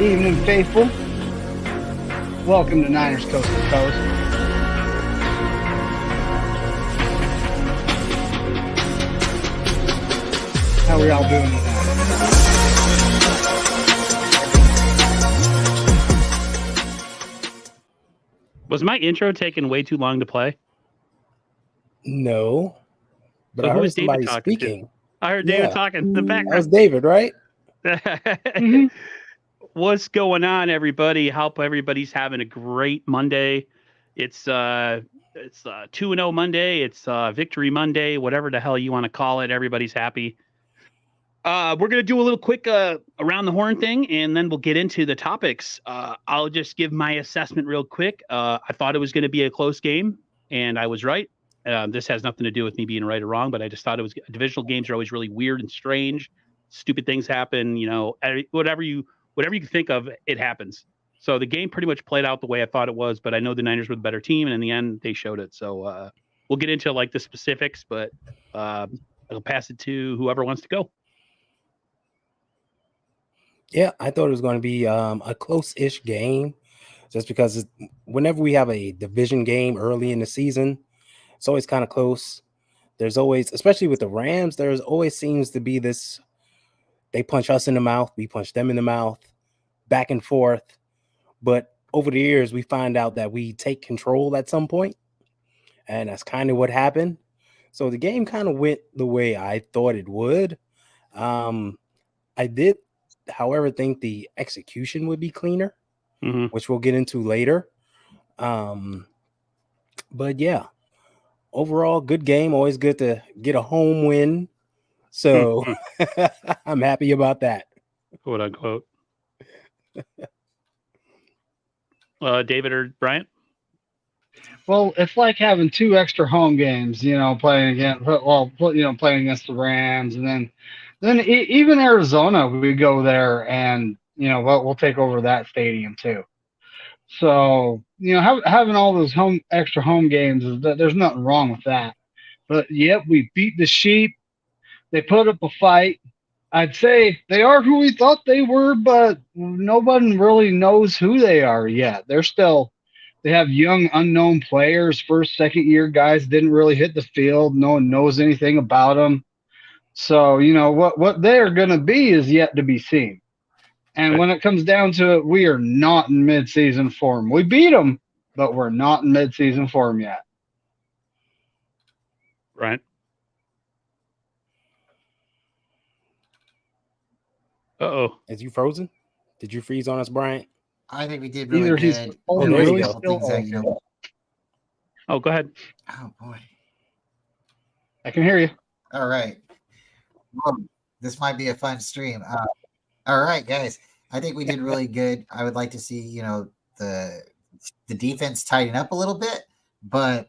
evening, faithful. Welcome to Niners Coast to Coast. How are y'all doing tonight? Was my intro taking way too long to play? No. But So I who heard is David somebody talking speaking. to? I heard David talking in the That background. was David, right? What's going on, everybody? Hope everybody's having a great Monday. It's 2-0 Monday. It's Victory Monday, whatever the hell you want to call it. Everybody's happy. We're gonna do a little quick around the horn thing, and then we'll get into the topics. I'll just give my assessment real quick. I thought it was going to be a close game, and I was right. This has nothing to do with me being right or wrong, but I just thought it was divisional games are always really weird and strange. Stupid things happen, whatever you can think of, it happens. So the game pretty much played out the way I thought it was, but I know the Niners were the better team, and in the end, they showed it. So we'll get into like the specifics, but I'll pass it to whoever wants to go. Yeah, I thought it was going to be a close-ish game, just because whenever we have a division game early in the season, it's always kind of close. There's always, especially with the Rams, there's always seems to be this, they punch us in the mouth, we punch them in the mouth, back and forth. But over the years, we find out that we take control at some point, and that's kind of what happened. So the game kind of went the way I thought it would. I did, however, think the execution would be cleaner, which we'll get into later. But yeah, overall, good game. Always good to get a home win. So I'm happy about that. Quote unquote. David or Bryant? Well, it's like having two extra home games, playing against the Rams, and then even Arizona, we go there and we'll take over that stadium too. So having all those extra home games there's nothing wrong with that. But yep, we beat the Sheep. They put up a fight. I'd say they are who we thought they were, but nobody really knows who they are yet. They have young, unknown players. First, second year guys didn't really hit the field. No one knows anything about them. So, what they're going to be is yet to be seen. And when it comes down to it, we are not in midseason form. We beat them, but we're not in midseason form yet. Right. Uh-oh. Is you frozen? Did you freeze on us, Bryant? I think we did really good. Oh, there you go. Oh, go ahead. Oh, boy. I can hear you. All right. Well, this might be a fun stream. All right, guys. I think we did really good. I would like to see, the defense tighten up a little bit, but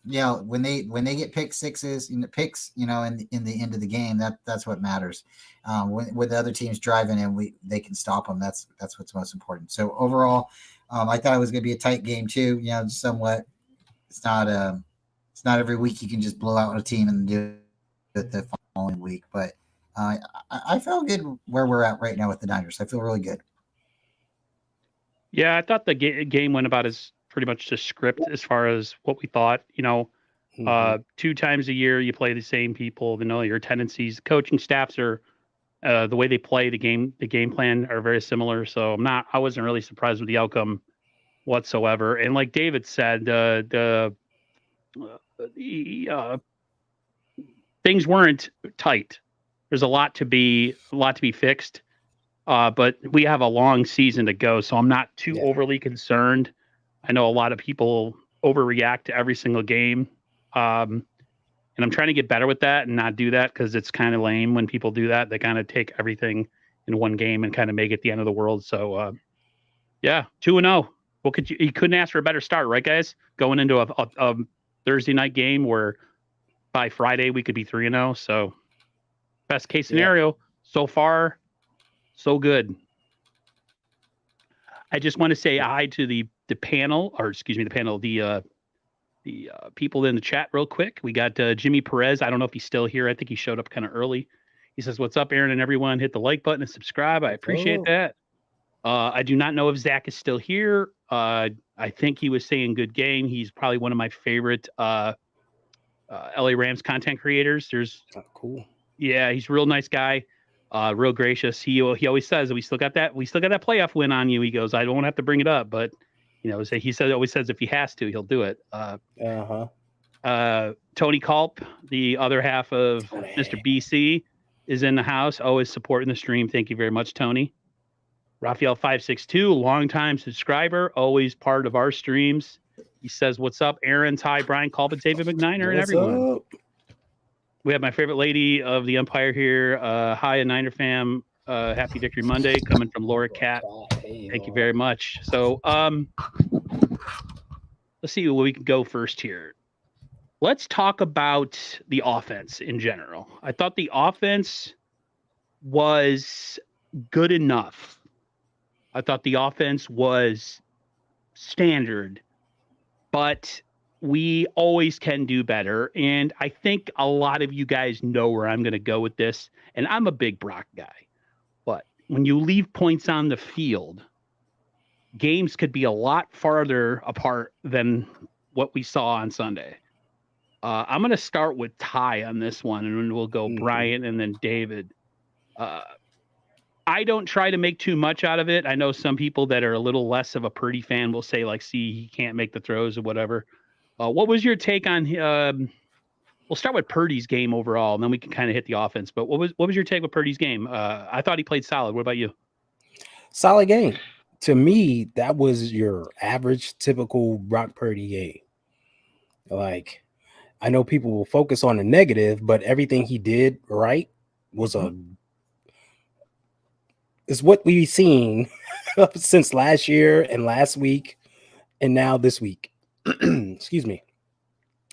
when they get pick sixes, picks, in the end of the game, that's what matters. When the other team's driving and they can stop them, that's what's most important. So overall, I thought it was going to be a tight game too. Somewhat. It's not every week you can just blow out a team and do it the following week, but I feel good where we're at right now with the Niners. I feel really good. Yeah, I thought the game went about as pretty much the script as far as what we thought. 2 times a year you play the same people. Your tendencies, coaching staffs are the way they play the game plan are very similar. So I wasn't really surprised with the outcome whatsoever. And like David said, the things weren't tight. There's a lot to be fixed, but we have a long season to go, so I'm not too overly concerned. I know a lot of people overreact to every single game, and I'm trying to get better with that and not do that because it's kind of lame when people do that. They kind of take everything in one game and kind of make it the end of the world. So, 2-0. Well, you couldn't ask for a better start, right, guys? Going into a Thursday night game where by Friday we could be 3-0. So. Best case scenario, so far, so good. I just want to say hi to the panel, the people in the chat real quick. We got Jimmy Perez. I don't know if he's still here. I think he showed up kind of early. He says, "What's up, Aaron and everyone? Hit the like button and subscribe. I appreciate that." I do not know if Zach is still here. I think he was saying good game. He's probably one of my favorite LA Rams content creators. Cool. Yeah, he's a real nice guy, real gracious. He always says we still got that playoff win on you. He goes, I don't have to bring it up, but always says if he has to, he'll do it. Tony Culp, the other half of Mr. BC, is in the house, always supporting the stream. Thank you very much, Tony. Raphael 562, longtime subscriber, always part of our streams. He says, "What's up, Aaron, Ty, Brian, Colbert, David McNiner, and everyone." Up? We have my favorite lady of the Empire here. Hi, Niner fam. Happy Victory Monday, coming from Laura Cat. Thank you very much. So, let's see where we can go first here. Let's talk about the offense in general. I thought the offense was good enough. I thought the offense was standard, but we always can do better. And I think a lot of you guys know where I'm going to go with this. And I'm a big Brock guy. But when you leave points on the field, games could be a lot farther apart than what we saw on Sunday. I'm going to start with Ty on this one, and then we'll go Brian and then David. I don't try to make too much out of it. I know some people that are a little less of a Purdy fan will say, like, see, he can't make the throws or whatever. What was your take on we'll start with Purdy's game overall, and then we can kind of hit the offense. But what was your take with Purdy's game? I thought he played solid. What about you? Solid game. To me, that was your average, typical Brock Purdy game. Like, I know people will focus on the negative, but everything he did right was is what we've seen since last year and last week and now this week. Excuse me.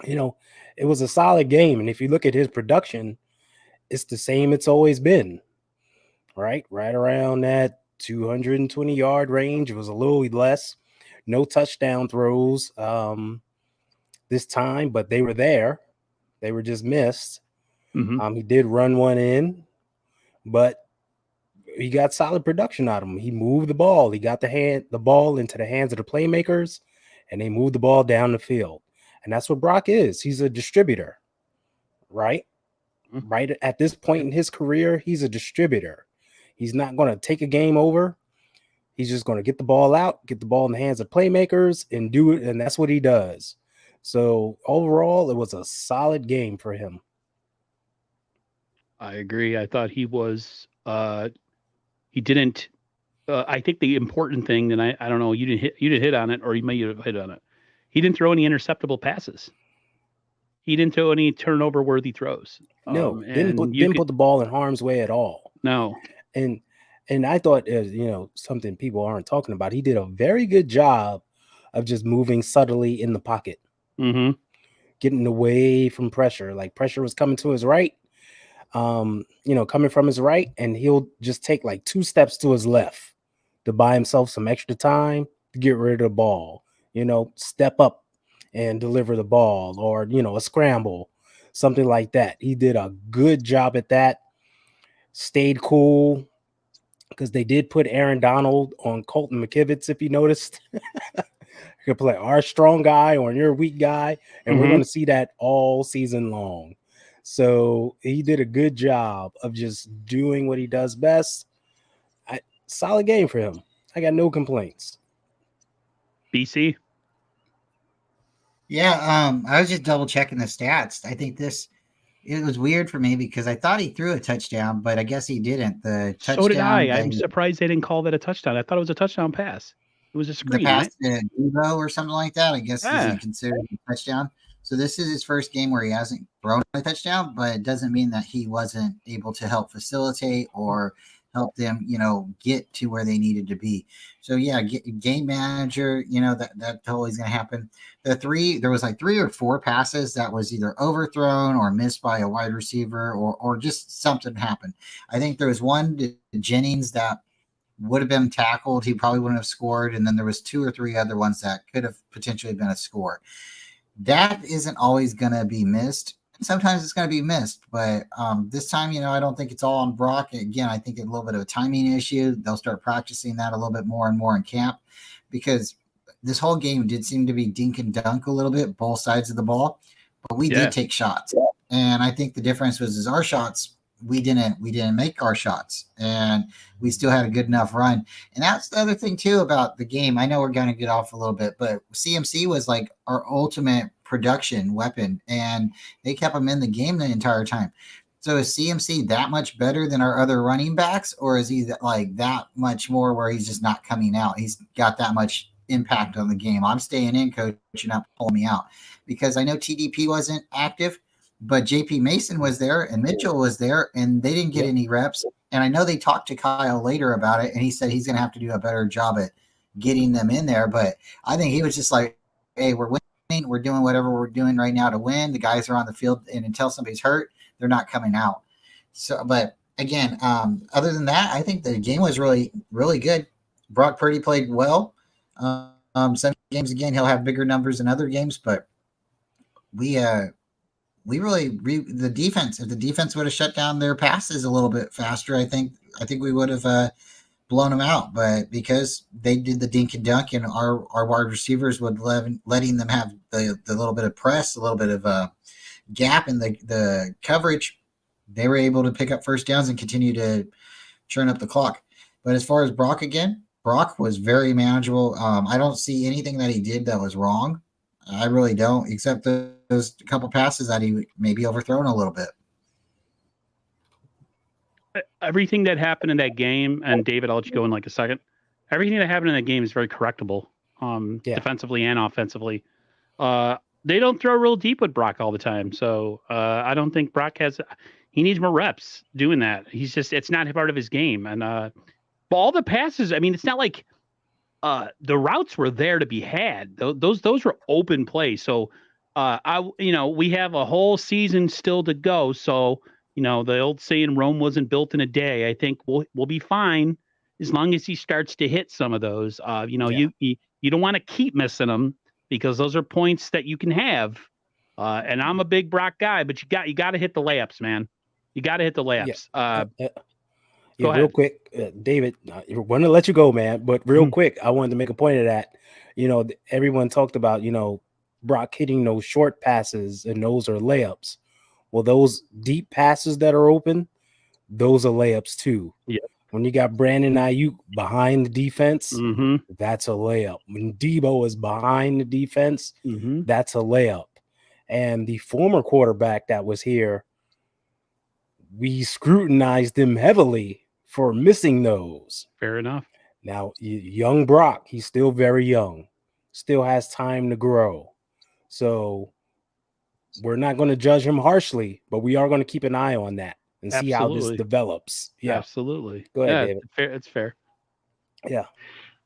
It was a solid game. And if you look at his production, it's the same it's always been. Right around that 220-yard range. It was a little less. No touchdown throws this time, but they were there. They were just missed. He did run one in, but he got solid production out of him. He moved the ball. He got the ball into the hands of the playmakers, and they moved the ball down the field. And that's what Brock is. He's a distributor, right? Right at this point in his career, he's a distributor. He's not going to take a game over. He's just going to get the ball out, get the ball in the hands of playmakers, and do it. And that's what he does. So overall, it was a solid game for him. I agree. I thought he was. He didn't. I think the important thing, and I don't know, you didn't hit on it, or you may have hit on it. He didn't throw any interceptable passes. He didn't throw any turnover-worthy throws. No, didn't put the ball in harm's way at all. No, and I thought, something people aren't talking about. He did a very good job of just moving subtly in the pocket, getting away from pressure. Like, pressure was coming to his right. Coming from his right, and he'll just take like 2 steps to his left to buy himself some extra time to get rid of the ball, step up and deliver the ball, or, a scramble, something like that. He did a good job at that, stayed cool, because they did put Aaron Donald on Colton McKivitz, if you noticed. You could play our strong guy or your weak guy, and we're going to see that all season long. So he did a good job of just doing what he does best. Solid game for him. I got no complaints. BC? Yeah, I was just double checking the stats. I think it was weird for me because I thought he threw a touchdown, but I guess he didn't. The touchdown. So did I. I'm surprised they didn't call that a touchdown. I thought it was a touchdown pass. It was a screen. The pass to Devo or something like that, I guess, isn't considered a touchdown. So this is his first game where he hasn't thrown a touchdown, but it doesn't mean that he wasn't able to help facilitate or help them, get to where they needed to be. So yeah, game manager, that totally is going to happen. There was like 3 or 4 passes that was either overthrown or missed by a wide receiver or just something happened. I think there was one to Jennings that would have been tackled. He probably wouldn't have scored. And then there was 2 or 3 other ones that could have potentially been a score. That isn't always going to be missed. sometimes it's going to be missed. But this time, I don't think it's all on Brock. Again, I think a little bit of a timing issue. They'll start practicing that a little bit more and more in camp, because this whole game did seem to be dink and dunk a little bit, both sides of the ball, but we did take shots. And I think the difference was our shots. We didn't make our shots, and we still had a good enough run. And that's the other thing too about the game. I know we're going to get off a little bit, but CMC was like our ultimate production weapon, and they kept him in the game the entire time. So is CMC that much better than our other running backs, or is he like that much more where he's just not coming out? He's got that much impact on the game. I'm staying in, coach. You're not pulling me out, because I know TDP wasn't active, but JP Mason was there and Mitchell was there, and they didn't get any reps. And I know they talked to Kyle later about it, and he said he's going to have to do a better job at getting them in there. But I think he was just like, hey, we're winning. We're doing whatever we're doing right now to win. The guys are on the field, and until somebody's hurt, they're not coming out. So, but again, other than that, I think the game was really, really good. Brock Purdy played well. Some games, again, he'll have bigger numbers than other games, but we really the defense. If the defense would have shut down their passes a little bit faster, I think we would have blown them out. But because they did the dink and dunk, and our wide receivers would letting them have the little bit of press, a little bit of gap in the coverage, they were able to pick up first downs and continue to churn up the clock. But as far as Brock, again, Brock was very manageable. I don't see anything that he did that was wrong. I really don't, except those couple passes that he maybe overthrown a little bit. Everything that happened in that game, and David, I'll let you go in like a second. Everything that happened in that game is very correctable, defensively and offensively. They don't throw real deep with Brock all the time, so I don't think Brock he needs more reps doing that. It's not part of his game. And but all the passes, I mean, it's not like the routes were there to be had. Those were open plays. So we have a whole season still to go. So the old saying, Rome wasn't built in a day. I think we'll be fine as long as he starts to hit some of those. You don't want to keep missing them, because those are points that you can have. And I'm a big Brock guy, but you got to hit the layups, man. You got to hit the layups. Go ahead. Real quick, David, we're going to let you go, man. But real quick, I wanted to make a point of that. Everyone talked about, Brock hitting those short passes, and those are layups. Well, those deep passes that are open, those are layups too. Yeah. When you got Brandon Ayuk behind the defense, that's a layup. When Debo is behind the defense, that's a layup. And the former quarterback that was here, we scrutinized him heavily for missing those. Fair enough. Now, young Brock, he's still very young, still has time to grow. So we're not going to judge him harshly, but we are going to keep an eye on that and see how this develops. Yeah, absolutely. Go ahead, David. It's fair. Yeah.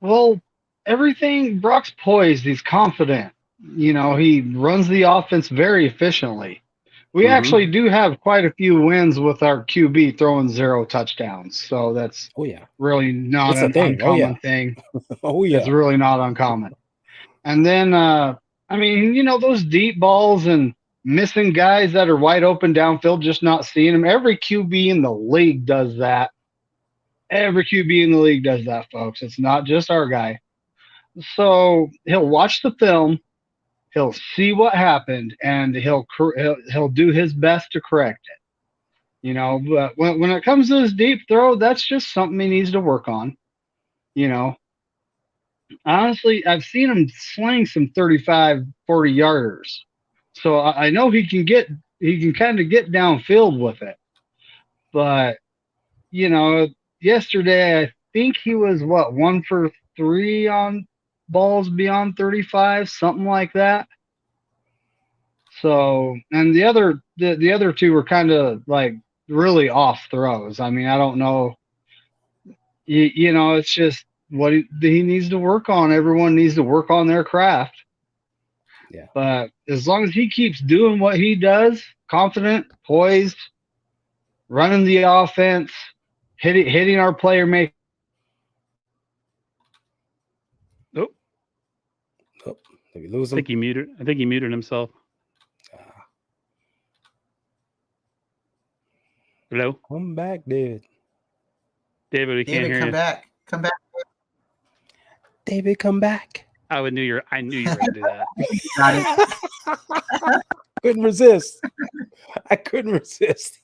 Well, Brock's poised. He's confident. He runs the offense very efficiently. We actually do have quite a few wins with our QB throwing 0 touchdowns. So that's really not an uncommon thing. It's really not uncommon. And then, those deep balls and missing guys that are wide open downfield, just not seeing them. Every QB in the league does that. Every QB in the league does that, folks. It's not just our guy. So he'll watch the film. He'll see what happened, and he'll do his best to correct it. But when it comes to his deep throw, that's just something he needs to work on. Honestly, I've seen him sling some 35, 40 yarders. So I know he can kind of get downfield with it. But, yesterday, I think he was 1 for 3 on balls beyond 35, something like that. So, and the other two were kind of like really off throws. I mean, I don't know. It's just what he needs to work on. Everyone needs to work on their craft. Yeah. But as long as he keeps doing what he does, confident, poised, running the offense, hitting our player make. Did we lose him? I think he muted himself. Hello, Come back, David. David. We can't David, hear come you. back. Come back. David, come back. I knew you were going to do that. Got it. Couldn't resist. I couldn't resist.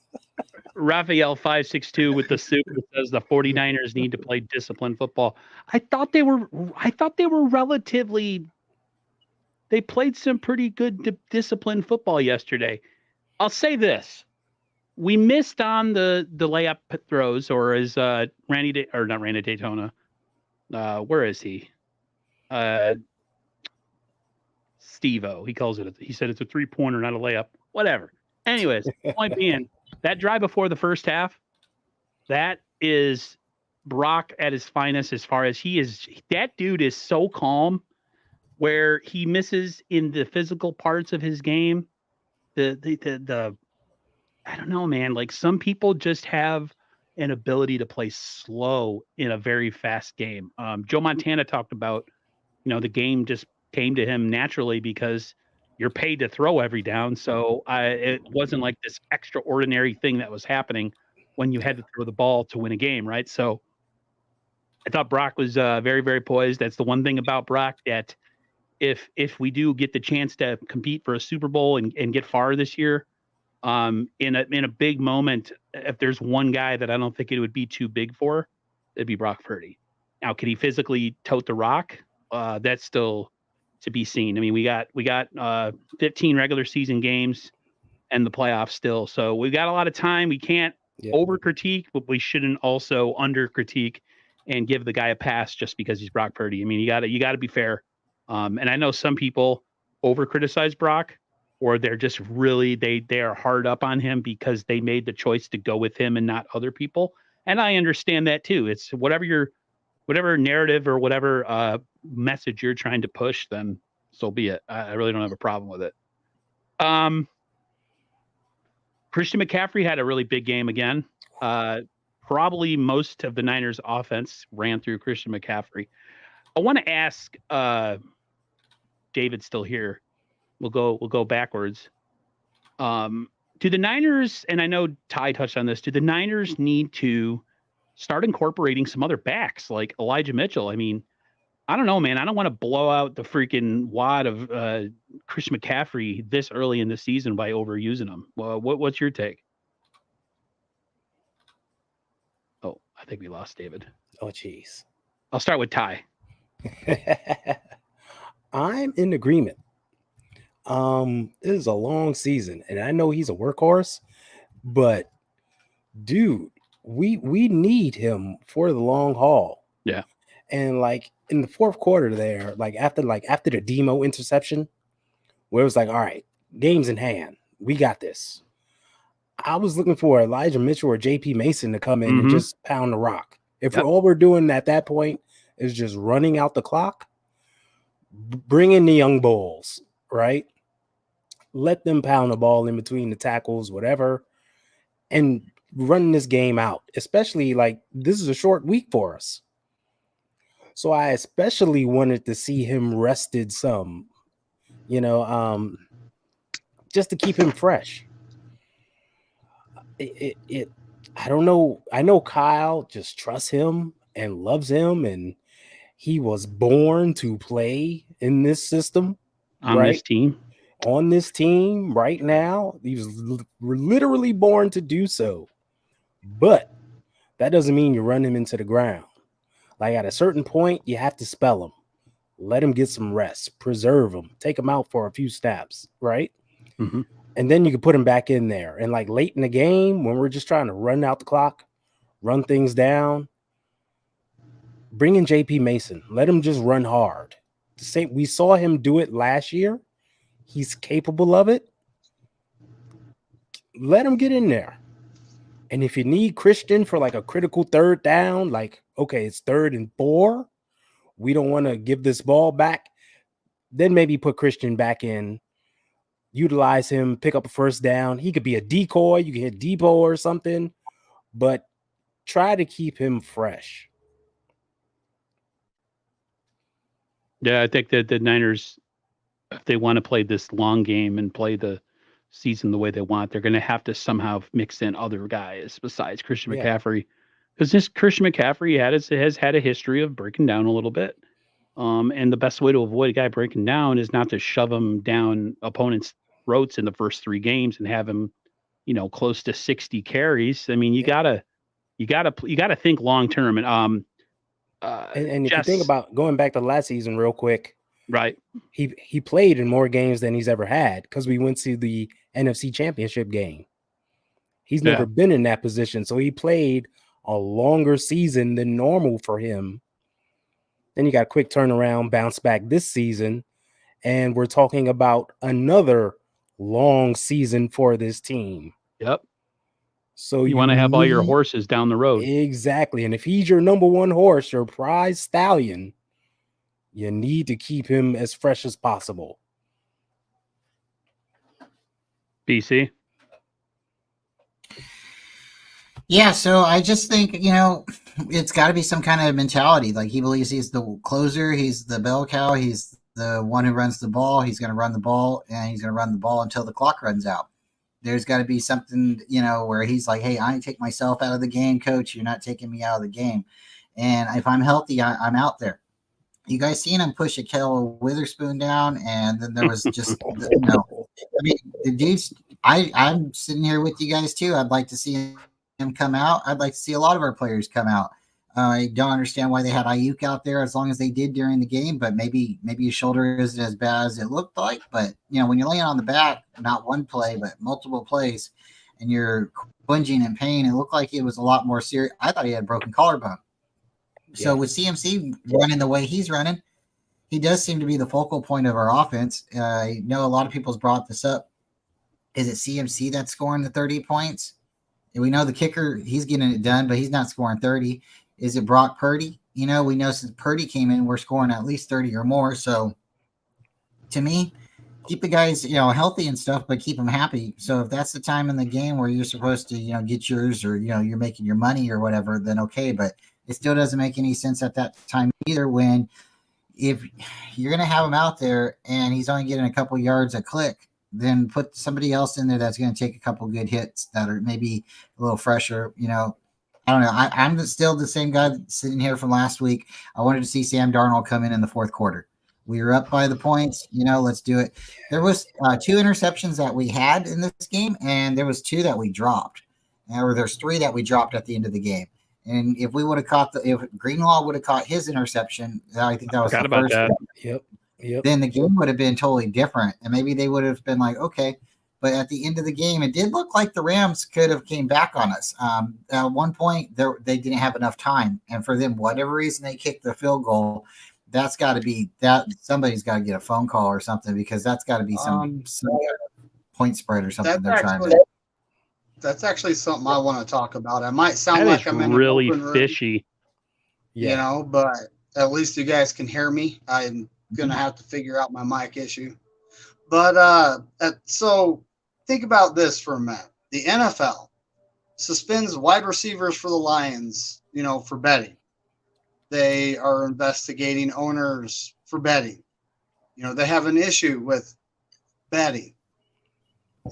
Raphael 562 with the super says the 49ers need to play disciplined football. I thought they were relatively. They played some pretty good disciplined football yesterday. I'll say this: we missed on the layup throws, or as not Randy Daytona. Where is he? Steve-O. He calls it. He said it's a 3-pointer, not a layup. Whatever. Anyways, point being, that drive before the first half, that is Brock at his finest. As far as that dude is so calm, where he misses in the physical parts of his game. The I don't know, man. Like, some people just have an ability to play slow in a very fast game. Joe Montana talked about, the game just came to him naturally because you're paid to throw every down. So it wasn't like this extraordinary thing that was happening when you had to throw the ball to win a game, right? So I thought Brock was very, very poised. That's the one thing about Brock, that if we do get the chance to compete for a Super Bowl and get far this year, in a big moment, if there's one guy that I don't think it would be too big for, it'd be Brock Purdy. Now, can he physically tote the rock? That's still to be seen. I mean, we got 15 regular season games and the playoffs still, so we've got a lot of time. We can't over critique, but we shouldn't also under critique and give the guy a pass just because he's Brock Purdy. I mean, you got to be fair. And I know some people over criticize Brock, or they're just really they are hard up on him because they made the choice to go with him and not other people. And I understand that too. It's whatever narrative or whatever message you're trying to push, then so be it. I really don't have a problem with it. Christian McCaffrey had a really big game again. Probably most of the Niners offense ran through Christian McCaffrey. I want to ask, David's still here. We'll go backwards. Do the Niners, and I know Ty touched on this, do the Niners need to start incorporating some other backs like Elijah Mitchell? I mean, I don't know, man. I don't want to blow out the freaking wad of Christian McCaffrey this early in the season by overusing him. Well, what's your take? Oh, I think we lost David. Oh, jeez. I'll start with Ty. I'm in agreement. This is a long season, and I know he's a workhorse, but dude, we need him for the long haul. Yeah. And like in the fourth quarter there, after the Demo interception, where it was like, all right, game's in hand. We got this. I was looking for Elijah Mitchell or JP Mason to come in and just pound the rock. If all we're doing at that point is just running out the clock, bring in the young bulls, right? Let them pound the ball in between the tackles, whatever, and run this game out. Especially like this is a short week for us. So I especially wanted to see him rested some, just to keep him fresh. I don't know. I know Kyle just trusts him and loves him, and he was born to play in this system. On this team. On this team right now. He was literally born to do so. But that doesn't mean you run him into the ground. Like at a certain point, you have to spell him. Let him get some rest. Preserve him. Take him out for a few snaps, right? Mm-hmm. And then you can put him back in there. And like late in the game, when we're just trying to run out the clock, run things down, bring in JP Mason. Let him just run hard. We saw him do it last year. He's capable of it. Let him get in there. And if you need Christian for like a critical third down, like, okay, it's 3rd and 4. We don't want to give this ball back. Then maybe put Christian back in, utilize him, pick up a first down. He could be a decoy. You can hit Depot or something, but try to keep him fresh. Yeah, I think that the Niners, if they want to play this long game and play the season the way they want, they're going to have to somehow mix in other guys besides Christian Yeah. McCaffrey, because this Christian McCaffrey has had a history of breaking down a little bit. And the best way to avoid a guy breaking down is not to shove him down opponents' throats in the first 3 games and have him, close to 60 carries. I mean, you gotta think long term. And if you think about going back to last season real quick, right, he played in more games than he's ever had because we went to the NFC Championship game. He's never been in that position, so he played a longer season than normal for him. Then you got a quick turnaround, bounce back this season, and we're talking about another long season for this team. Yep. So you want to have all your horses down the road. Exactly. And if he's your number one horse, your prize stallion, you need to keep him as fresh as possible. BC? Yeah, so I just think, it's got to be some kind of mentality. Like, he believes he's the closer, he's the bell cow, he's the one who runs the ball, he's going to run the ball, and he's going to run the ball until the clock runs out. There's got to be something, where he's like, hey, I take myself out of the game, coach. You're not taking me out of the game. And if I'm healthy, I'm out there. You guys seen him push Ahkello Witherspoon down, and then there was just, the dude's, I'm sitting here with you guys too. I'd like to see him come out. I'd like to see a lot of our players come out. I don't understand why they had Ayuk out there as long as they did during the game, but maybe his shoulder isn't as bad as it looked like. But, when you're laying on the back, not one play, but multiple plays, and you're plunging in pain, it looked like it was a lot more serious. I thought he had a broken collarbone. Yeah. So with CMC running the way he's running, he does seem to be the focal point of our offense. I know a lot of people's brought this up. Is it CMC that's scoring the 30 points? And we know the kicker, he's getting it done, but he's not scoring 30. Is it Brock Purdy? We know since Purdy came in, we're scoring at least 30 or more. So to me, keep the guys, healthy and stuff, but keep them happy. So if that's the time in the game where you're supposed to, get yours, or, you're making your money or whatever, then okay. But it still doesn't make any sense at that time either, when if you're going to have him out there and he's only getting a couple yards a click, then put somebody else in there that's going to take a couple good hits that are maybe a little fresher. I don't know. I'm still the same guy sitting here from last week. I wanted to see Sam Darnold come in the fourth quarter. We were up by the points. Let's do it. There was 2 interceptions that we had in this game, and there was 2 that we dropped. Or there's 3 that we dropped at the end of the game. And if we would have if Greenlaw would have caught his interception, I think that was the first one. Yep. Then the game would have been totally different. And maybe they would have been like, okay. But at the end of the game, it did look like the Rams could have came back on us. At one point, they didn't have enough time. And for them, whatever reason they kicked the field goal, that's got to be that somebody's got to get a phone call or something, because that's got to be some point spread or something they're trying to do. That's actually something I want to talk about. I might sound like I'm in really an open fishy. Room, but at least you guys can hear me. I'm going to have to figure out my mic issue. But so think about this for a minute. The NFL suspends wide receivers for the Lions, for betting. They are investigating owners for betting. They have an issue with betting.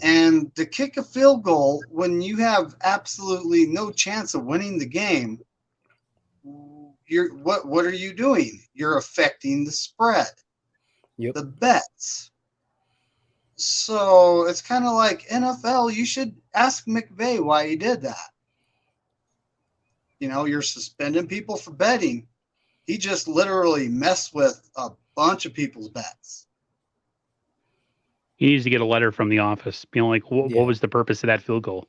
And to kick a field goal when you have absolutely no chance of winning the game, what are you doing? You're affecting the spread, the bets. So it's kind of like NFL. You should ask McVay why he did that. You're suspending people for betting. He just literally messed with a bunch of people's bets. He needs to get a letter from the office being like, what was the purpose of that field goal?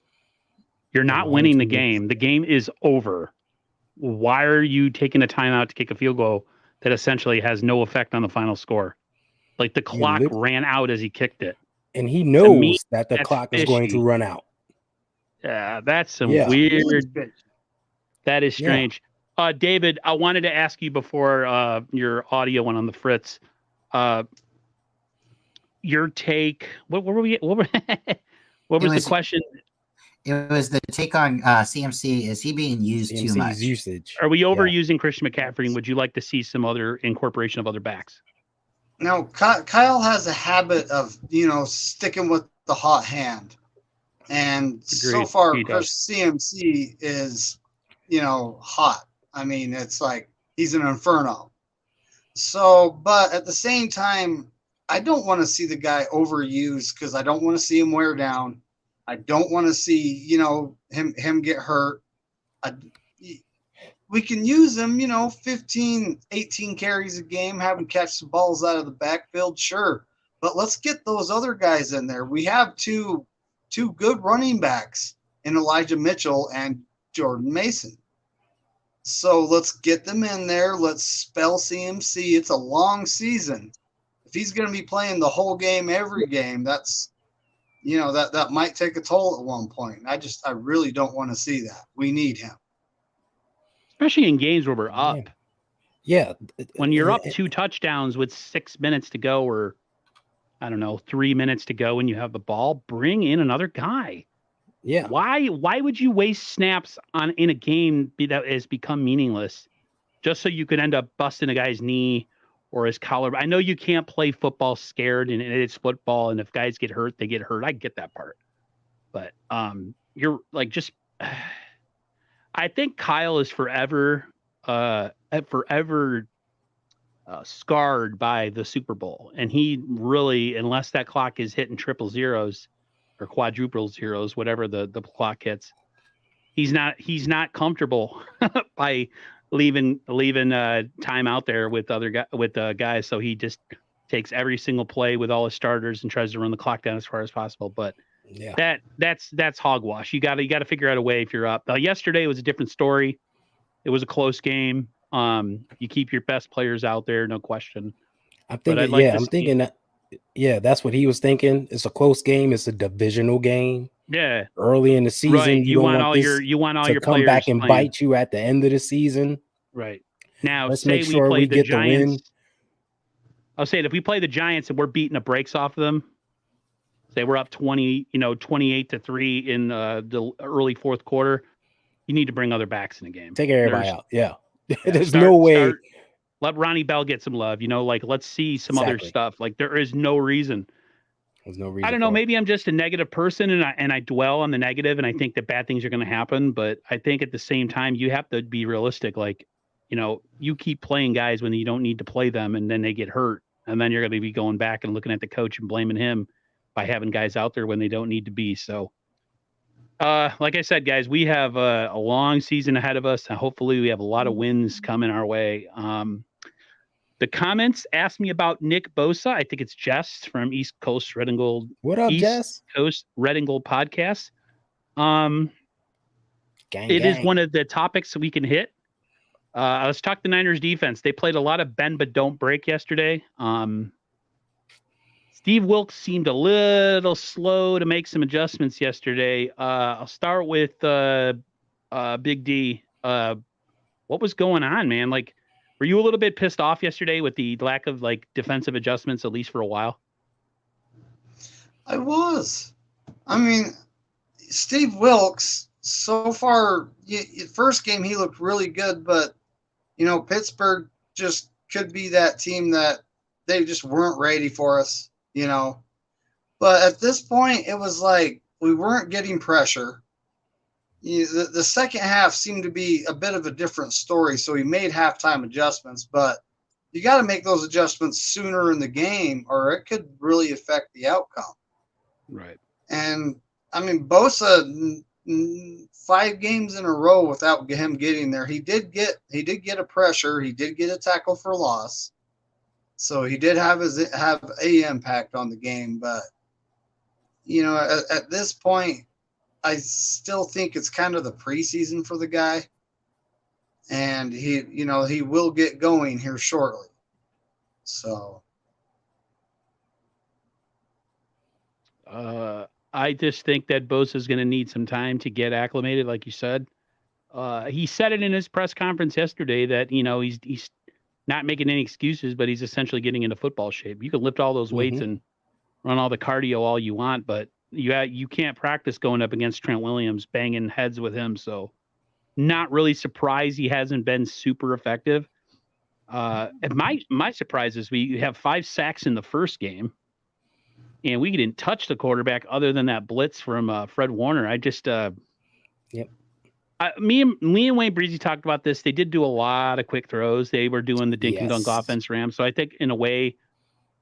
You're not winning the game. The game is over. Why are you taking a timeout to kick a field goal that essentially has no effect on the final score? Like, the clock ran out as he kicked it. And he knows that the clock is going to run out. Yeah, that's some weird. That is strange. Yeah. David, I wanted to ask you before your audio went on the fritz. Your take. What was the question? It was the take on CMC. Is he being used too much? Usage. Are we overusing Christian McCaffrey? And would you like to see some other incorporation of other backs? Now, Kyle has a habit of, sticking with the hot hand. And so Agreed. far, He does. Chris CMC is, hot. I mean, it's like he's an inferno. So, but at the same time, I don't want to see the guy overused because I don't want to see him wear down. I don't want to see, him get hurt. We can use him, 15, 18 carries a game, have him catch some balls out of the backfield, sure. But let's get those other guys in there. We have two good running backs in Elijah Mitchell and Jordan Mason. So let's get them in there. Let's spell CMC. It's a long season. If he's going to be playing the whole game, every game, that's, that might take a toll at one point. I really don't want to see that. We need him. Especially in games where we're up. Yeah. When you're up 2 touchdowns with 6 minutes to go, or I don't know, 3 minutes to go, and you have the ball, bring in another guy. Yeah. Why would you waste snaps in a game that has become meaningless just so you could end up busting a guy's knee or his collar? I know you can't play football scared, and it's football, and if guys get hurt, they get hurt. I get that part. But you're like just I think Kyle is forever scarred by the Super Bowl. And he really, unless that clock is hitting triple zeros or quadruple zeros, whatever the clock hits, he's not comfortable by leaving time out there with guys. So he just takes every single play with all his starters and tries to run the clock down as far as possible. But yeah, that's hogwash. You got to figure out a way if you're up. Yesterday was a different story. It was a close game. You keep your best players out there, no question. I'm thinking, that's what he was thinking. It's a close game. It's a divisional game. Yeah. Early in the season, right. You want all your to come players back and playing. bite you at the end of the season. Right. Now, let's say make sure we we the get Giants, the win. I'll say it, if we play the Giants and we're beating the brakes off of them, say we're up 28-3 in the early fourth quarter, you need to bring other backs in the game. Take everybody out. Yeah. There's no way. Let Ronnie Bell get some love. Let's see some other stuff. Like there is no reason. There's no reason. I don't know. Maybe I'm just a negative person and I dwell on the negative and I think that bad things are going to happen. But I think at the same time, you have to be realistic. Like, you keep playing guys when you don't need to play them and then they get hurt. And then you're going to be going back and looking at the coach and blaming him by having guys out there when they don't need to be. So, like I said, guys, we have a long season ahead of us. And hopefully we have a lot of wins coming our way. The comments asked me about Nick Bosa. I think it's Jess from East Coast Red and Gold. What up, Jess? Coast Red and Gold podcast. Gang. Is one of the topics we can hit. Let's talk the Niners defense. They played a lot of bend but don't break yesterday. Steve Wilks seemed a little slow to make some adjustments yesterday. I'll start with Big D. What was going on, man? Like, were you a little bit pissed off yesterday with the lack of defensive adjustments, at least for a while? I was. I mean, Steve Wilks, so far, first game he looked really good, but Pittsburgh just could be that team that they just weren't ready for us, But at this point, it was like we weren't getting pressure. The second half seemed to be a bit of a different story, so he made halftime adjustments, but you got to make those adjustments sooner in the game or it could really affect the outcome. Right. And, I mean, Bosa, 5 games in a row without him getting there, he did get a pressure, he did get a tackle for loss, so he did have a impact on the game, but, at this point, I still think it's kind of the preseason for the guy, and he will get going here shortly. So, I just think that Bosa is going to need some time to get acclimated, like you said. He said it in his press conference yesterday that he's not making any excuses, but he's essentially getting into football shape. You can lift all those weights and run all the cardio all you want, but you can't practice going up against Trent Williams, banging heads with him. So not really surprised he hasn't been super effective. And my surprise is we have 5 sacks in the first game. and we didn't touch the quarterback other than that blitz from Fred Warner. I just Yep. Me and Wayne Breezy talked about this. They did do a lot of quick throws. They were doing the dink and dunk Yes. offense Rams. So I think in a way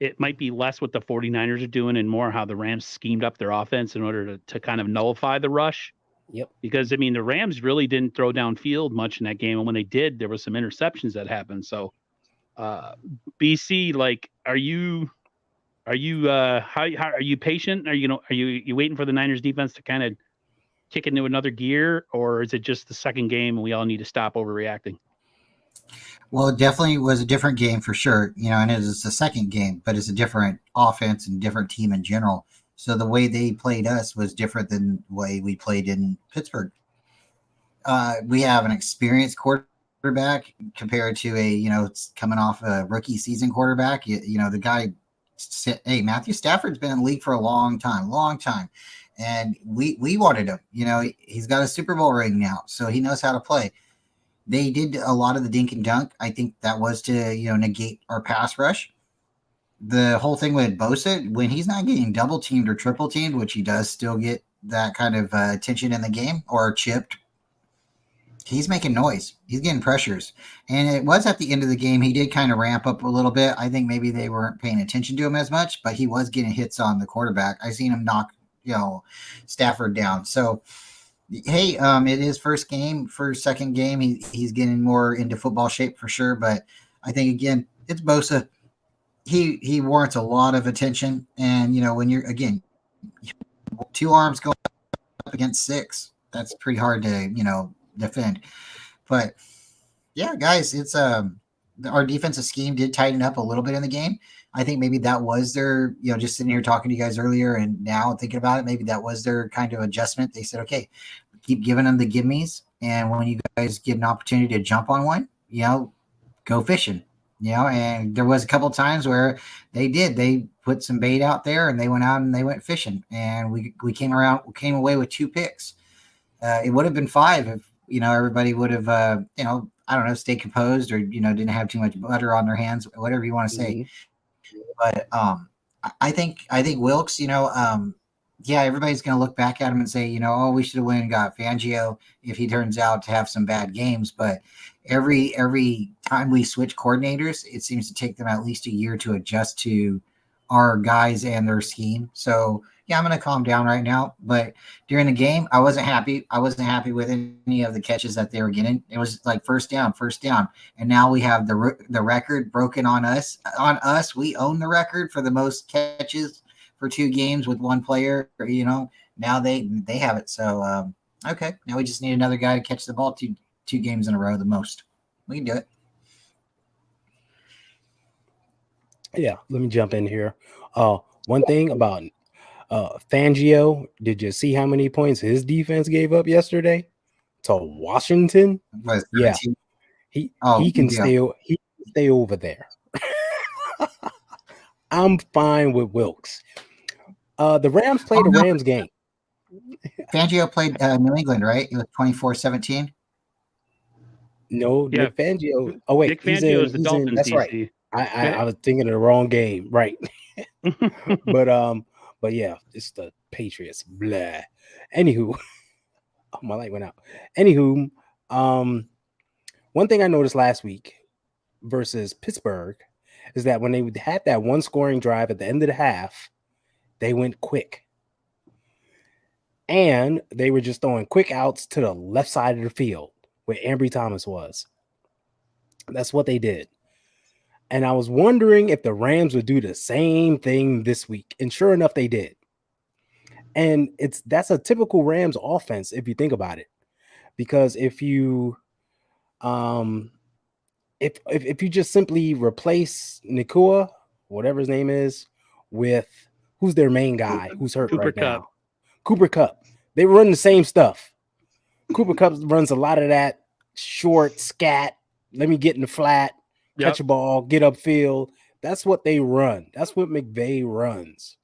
it might be less what the 49ers are doing and more how the Rams schemed up their offense in order to kind of nullify the rush. Yep. Because I mean the Rams really didn't throw downfield much in that game, and when they did, there were some interceptions that happened. So BC, like, are you how are you patient? Are you waiting for the Niners defense to kind of kick into another gear, or is it just the second game and we all need to stop overreacting? Well, it definitely was a different game for sure, and it is the second game, but it's a different offense and different team in general. So the way they played us was different than the way we played in Pittsburgh. We have an experienced quarterback compared to it's coming off a rookie season quarterback. The guy, hey, Matthew Stafford's been in the league for a long time. And we wanted him. He's got a Super Bowl ring now, so he knows how to play. They did a lot of the dink and dunk. I think that was to negate our pass rush. The whole thing with Bosa, when he's not getting double teamed or triple teamed, which he does still get that kind of attention in the game or chipped, he's making noise. He's getting pressures. And it was at the end of the game, he did kind of ramp up a little bit. I think maybe they weren't paying attention to him as much, but he was getting hits on the quarterback. I seen him knock Stafford down. So hey, it is first second game. He's getting more into football shape for sure. But I think again, it's Bosa. He warrants a lot of attention. And when you're again 2 arms going up against 6, that's pretty hard to defend. But yeah, guys, it's our defensive scheme did tighten up a little bit in the game. I think maybe that was their, just sitting here talking to you guys earlier and now thinking about it, maybe that was their kind of adjustment. They said, okay, keep giving them the gimmies. And when you guys get an opportunity to jump on one, go fishing, and there was a couple of times where they put some bait out there and they went out and they went fishing and we came away with 2 picks. It would have been 5 if, everybody would have, I don't know, stayed composed or, didn't have too much butter on their hands, whatever you want to say. But I think Wilks, everybody's going to look back at him and say, we should have went and got Fangio if he turns out to have some bad games. But every time we switch coordinators, it seems to take them at least a year to adjust to our guys and their scheme. So yeah, I'm going to calm down right now. But during the game, I wasn't happy. I wasn't happy with any of the catches that they were getting. It was like first down. And now we have the record broken on us. On us, we own the record for the most catches for 2 games with 1 player. Now they have it. So, okay. Now we just need another guy to catch the ball 2 games in a row the most. We can do it. Yeah, let me jump in here. One thing about Fangio, did you see how many points his defense gave up yesterday to Washington? Yeah, he can stay over there. I'm fine with Wilks. The Rams played a Rams game. Fangio played New England, right? It was 24-17. No, Yeah. Nick Fangio. Oh wait, Nick Fangio is the Dolphins. That's right. I was thinking of the wrong game, right? But yeah, it's the Patriots. Blah. Anywho, my light went out. Anywho, one thing I noticed last week versus Pittsburgh is that when they had that 1 scoring drive at the end of the half, they went quick. And they were just throwing quick outs to the left side of the field where Ambry Thomas was. That's what they did. And I was wondering if the Rams would do the same thing this week. And sure enough, they did. And that's a typical Rams offense if you think about it. Because if you if you just simply replace Nacua, whatever his name is, with who's their main guy who's hurt Cooper right Kupp. now. Cooper Kupp. They run the same stuff. Cooper Kupp runs a lot of that short scat. Let me get in the flat, catch a ball, get upfield. That's what they run. That's what McVay runs.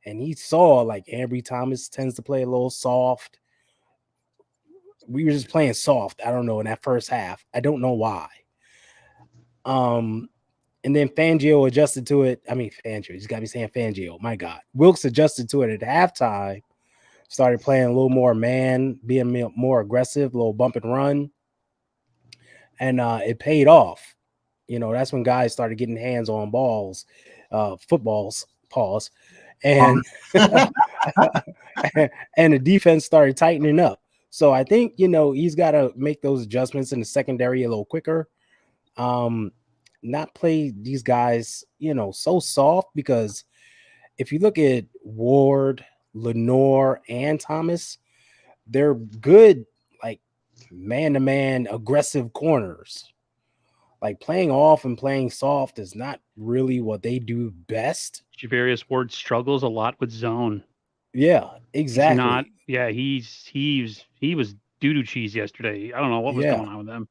And he saw like Ambry Thomas tends to play a little soft. We were just playing soft. I don't know in that first half. I don't know why. And then Fangio adjusted to it. I mean, Fangio, he's got me saying Fangio. My God. Wilks adjusted to it at halftime, started playing a little more man, being more aggressive, a little bump and run. And it paid off. You know, that's when guys started getting hands on balls, footballs, pause. And and the defense started tightening up. So I think, you know, he's got to make those adjustments in the secondary a little quicker. Not play these guys, you know, so soft, because if you look at Ward, Lenore, and Thomas, they're good, like man-to-man aggressive corners. Like playing off and playing soft is not really what they do best. Javarius Ward struggles a lot with zone. Yeah, exactly. He was doo-doo cheese yesterday. I don't know what was going on with them.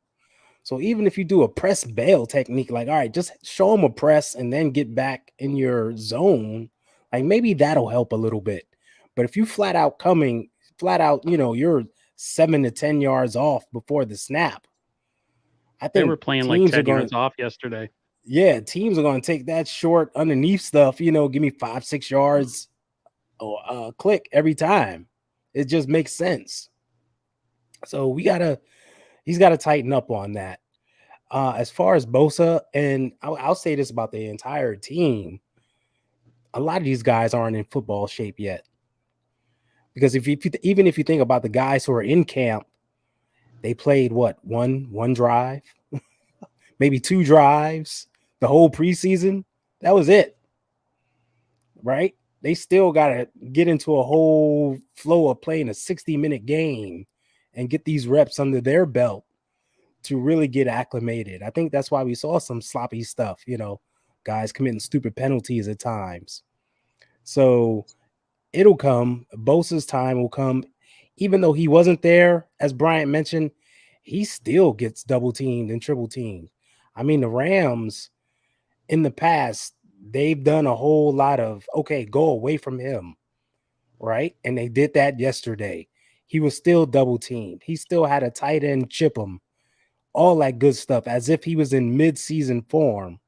So even if you do a press bail technique, like, all right, just show them a press and then get back in your zone, like maybe that'll help a little bit. But if you flat out, you know, you're 7 to 10 yards off before the snap, I think they were playing like 10 yards off yesterday. Yeah, teams are going to take that short underneath stuff, you know, give me 5-6 yards click every time. It just makes sense. So he's got to tighten up on that. As far as Bosa, and I'll say this about the entire team, a lot of these guys aren't in football shape yet. Because even if you think about the guys who are in camp, they played one drive, maybe 2 drives the whole preseason. That was it, right? They still got to get into a whole flow of playing a 60-minute game and get these reps under their belt to really get acclimated. I think that's why we saw some sloppy stuff, you know, guys committing stupid penalties at times. So it'll come. Bosa's time will come. Even though he wasn't there, as Bryant mentioned, he still gets double teamed and triple teamed. I mean, the Rams in the past, they've done a whole lot of, okay, go away from him, right? And they did that yesterday. He was still double teamed. He still had a tight end chip him, all that good stuff, as if he was in mid-season form.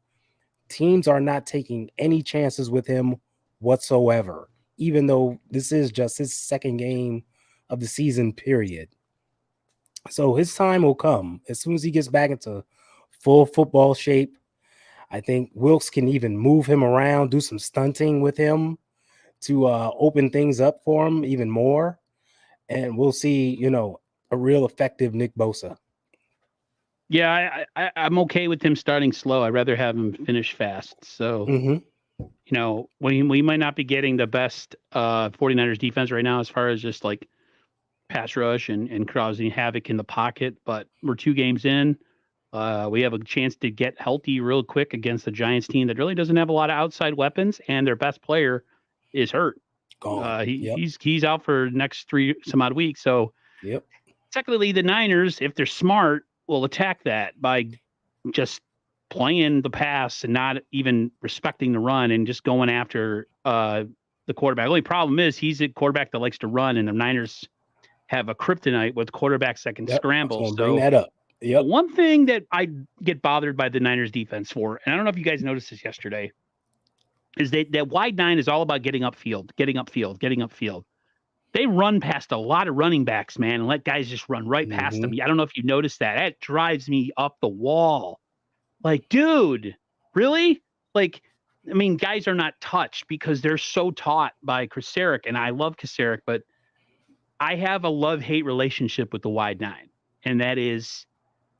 Teams are not taking any chances with him whatsoever, even though this is just his second game of the season, period. So his time will come as soon as he gets back into full football shape. I think Wilks can even move him around, do some stunting with him to open things up for him even more. And we'll see, you know, a real effective Nick Bosa. Yeah, I'm okay with him starting slow. I'd rather have him finish fast. So, you know, we might not be getting the best 49ers defense right now as far as just like pass rush and causing havoc in the pocket, but we're 2 games in. We have a chance to get healthy real quick against the Giants team that really doesn't have a lot of outside weapons, and their best player is hurt. He's out for the next 3 some odd weeks. So, technically, the Niners, if they're smart, will attack that by just playing the pass and not even respecting the run and just going after the quarterback. The only problem is he's a quarterback that likes to run, and the Niners have a kryptonite with quarterbacks that can scramble. So bring that up. One thing that I get bothered by the Niners defense for, and I don't know if you guys noticed this yesterday, is that wide 9 is all about getting upfield. They run past a lot of running backs, man, and let guys just run right past them. I don't know if you noticed that. That drives me up the wall. Like, dude, really? Like, I mean, guys are not touched because they're so taught by Kasarik, and I love Kasarik, but I have a love-hate relationship with the wide 9, and that is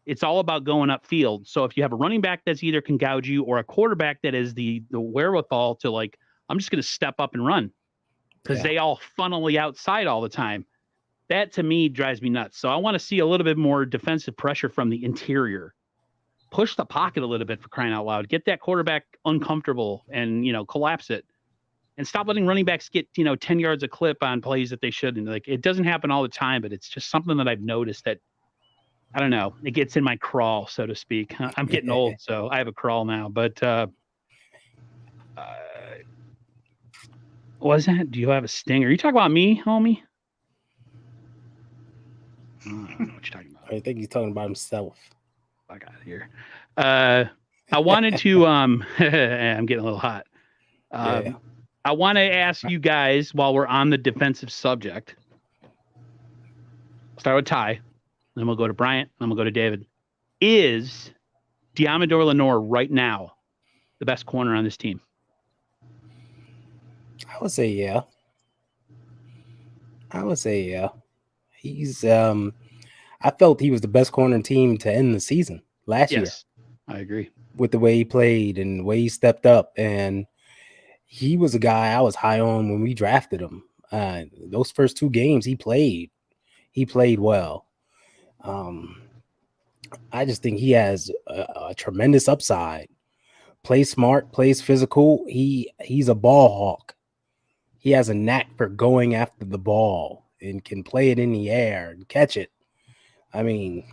it's all about going upfield. So if you have a running back that's either can gouge you or a quarterback that is the wherewithal to, like, I'm just going to step up and run because they all funnel the outside all the time. That to me drives me nuts. So I want to see a little bit more defensive pressure from the interior. Push the pocket a little bit, for crying out loud. Get that quarterback uncomfortable and, you know, collapse it. And stop letting running backs get, 10 yards a clip on plays that they shouldn't. Like, it doesn't happen all the time, but it's just something that I've noticed that, I don't know, it gets in my crawl, so to speak. I'm getting old, so I have a crawl now. But what was that? Do you have a stinger? Are you talking about me, homie? I don't know what you're talking about. I think he's talking about himself. I got it here. I wanted to I'm getting a little hot. Yeah. I want to ask you guys while we're on the defensive subject. Start with Ty, then we'll go to Bryant, then we'll go to David. Is Diamador Lenore right now the best corner on this team? I would say yeah. He's I felt he was the best corner team to end the season last year. Yes, I agree. With the way he played and the way he stepped up, and he was a guy I was high on when we drafted him. Those first 2 games he played well. I just think he has a tremendous upside. Plays smart, plays physical. He's a ball hawk. He has a knack for going after the ball and can play it in the air and catch it. I mean,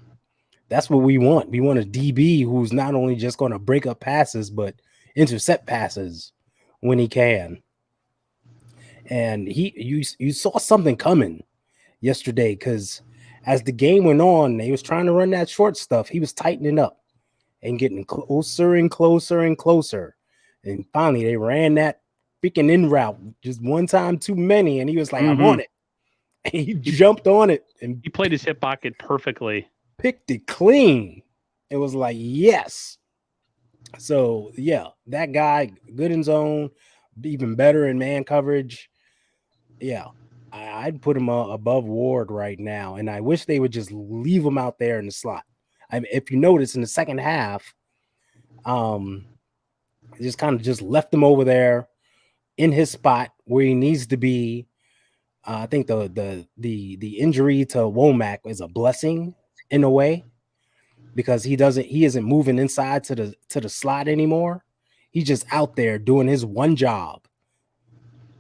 that's what we want. We want a DB who's not only just going to break up passes, but intercept passes when he can. And you saw something coming yesterday, because as the game went on, he was trying to run that short stuff. He was tightening up and getting closer and closer and closer. And finally, they ran that freaking in route just one time too many, and he was like, I'm on it. And he jumped on it and he played his hip pocket perfectly. Picked it clean. It was like, yes. So, yeah, that guy, good in zone, even better in man coverage. Yeah, I'd put him above Ward right now, and I wish they would just leave him out there in the slot. I mean, if you notice in the second half, just kind of just left him over there in his spot where he needs to be. I think the injury to Womack is a blessing in a way, because he isn't moving inside to the slot anymore. He's just out there doing his one job,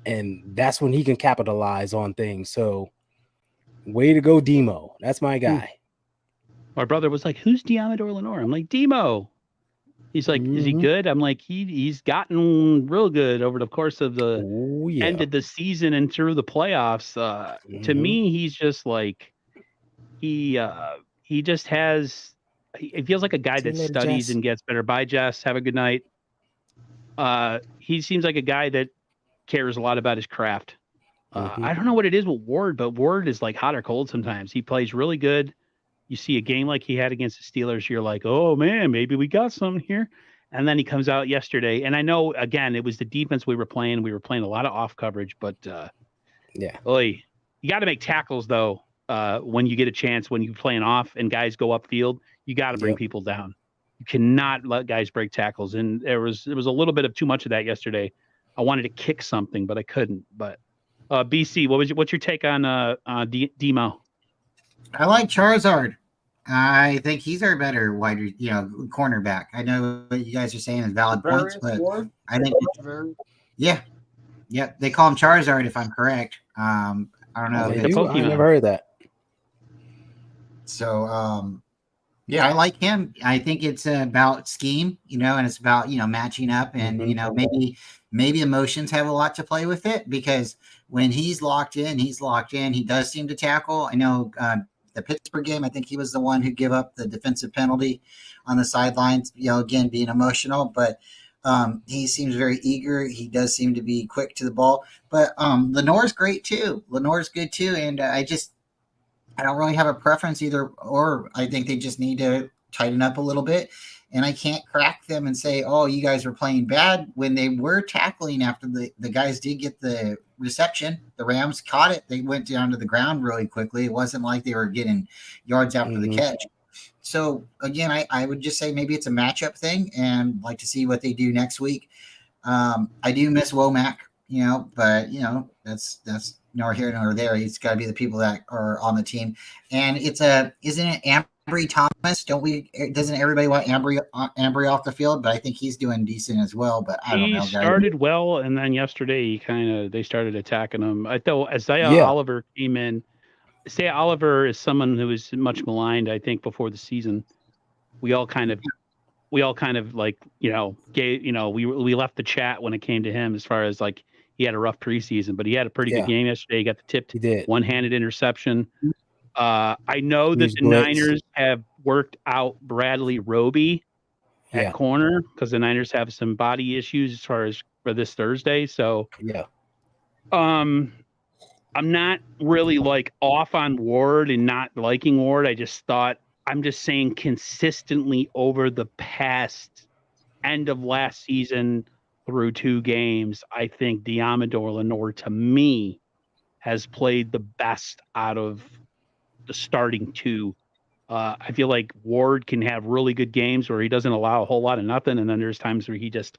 and that's when he can capitalize on things. So, way to go, Demo. That's my guy. My brother was like, "Who's Diamador Lenore?" I'm like, "Demo." He's like, "Is he good?" I'm like, he's gotten real good over the course of the end of the season and through the playoffs. To me, he's just like he just has. He feels like a guy that studies and gets better. Bye, Jess. Have a good night. He seems like a guy that cares a lot about his craft. I don't know what it is with Ward, but Ward is like hot or cold sometimes. He plays really good. You see a game like he had against the Steelers, you're like, oh man, maybe we got something here. And then he comes out yesterday. And I know, again, it was the defense we were playing. We were playing a lot of off coverage, but you got to make tackles though. When you get a chance, when you're playing off and guys go upfield, you got to bring people down. You cannot let guys break tackles. And there was a little bit of too much of that yesterday. I wanted to kick something, but I couldn't. But BC, what's your take on Demo? I like Charizard. I think he's our better cornerback. I know what you guys are saying is valid points, but I think they call him Charizard if I'm correct. I don't know. I never heard that. So I like him. I think it's about scheme, and it's about matching up, and maybe emotions have a lot to play with it, because when he's locked in, he does seem to tackle. I know the Pittsburgh game, I think he was the one who gave up the defensive penalty on the sidelines, again, being emotional, but he seems very eager. He does seem to be quick to the ball, but Lenore's great too. Lenore's good too. And I don't really have a preference either, or I think they just need to tighten up a little bit. And I can't crack them and say, oh, you guys were playing bad when they were tackling after the guys did get the reception. The Rams caught it. They went down to the ground really quickly. It wasn't like they were getting yards after the catch. So, again, I would just say maybe it's a matchup thing, and like to see what they do next week. I do miss Womack, but, that's nor here nor there. It's got to be the people that are on the team. And isn't it Ambry Thomas? Doesn't everybody want Ambry off the field? But I think he's doing decent as well. But I don't know. He started well, and then yesterday they started attacking him. I thought Isaiah Oliver came in. Isaiah Oliver is someone who was much maligned, I think, before the season. We all kind of we left the chat when it came to him, as far as like he had a rough preseason, but he had a pretty good game yesterday. He got the tipped one-handed interception. I know that the Niners have worked out Bradley Roby at corner because the Niners have some body issues as far as for this Thursday. So Yeah. I'm not really like off on Ward and not liking Ward. I'm just saying consistently over the past end of last season through 2 games, I think Diamador Lenore to me has played the best out of the starting 2. I feel like Ward can have really good games where he doesn't allow a whole lot of nothing, and then there's times where he gets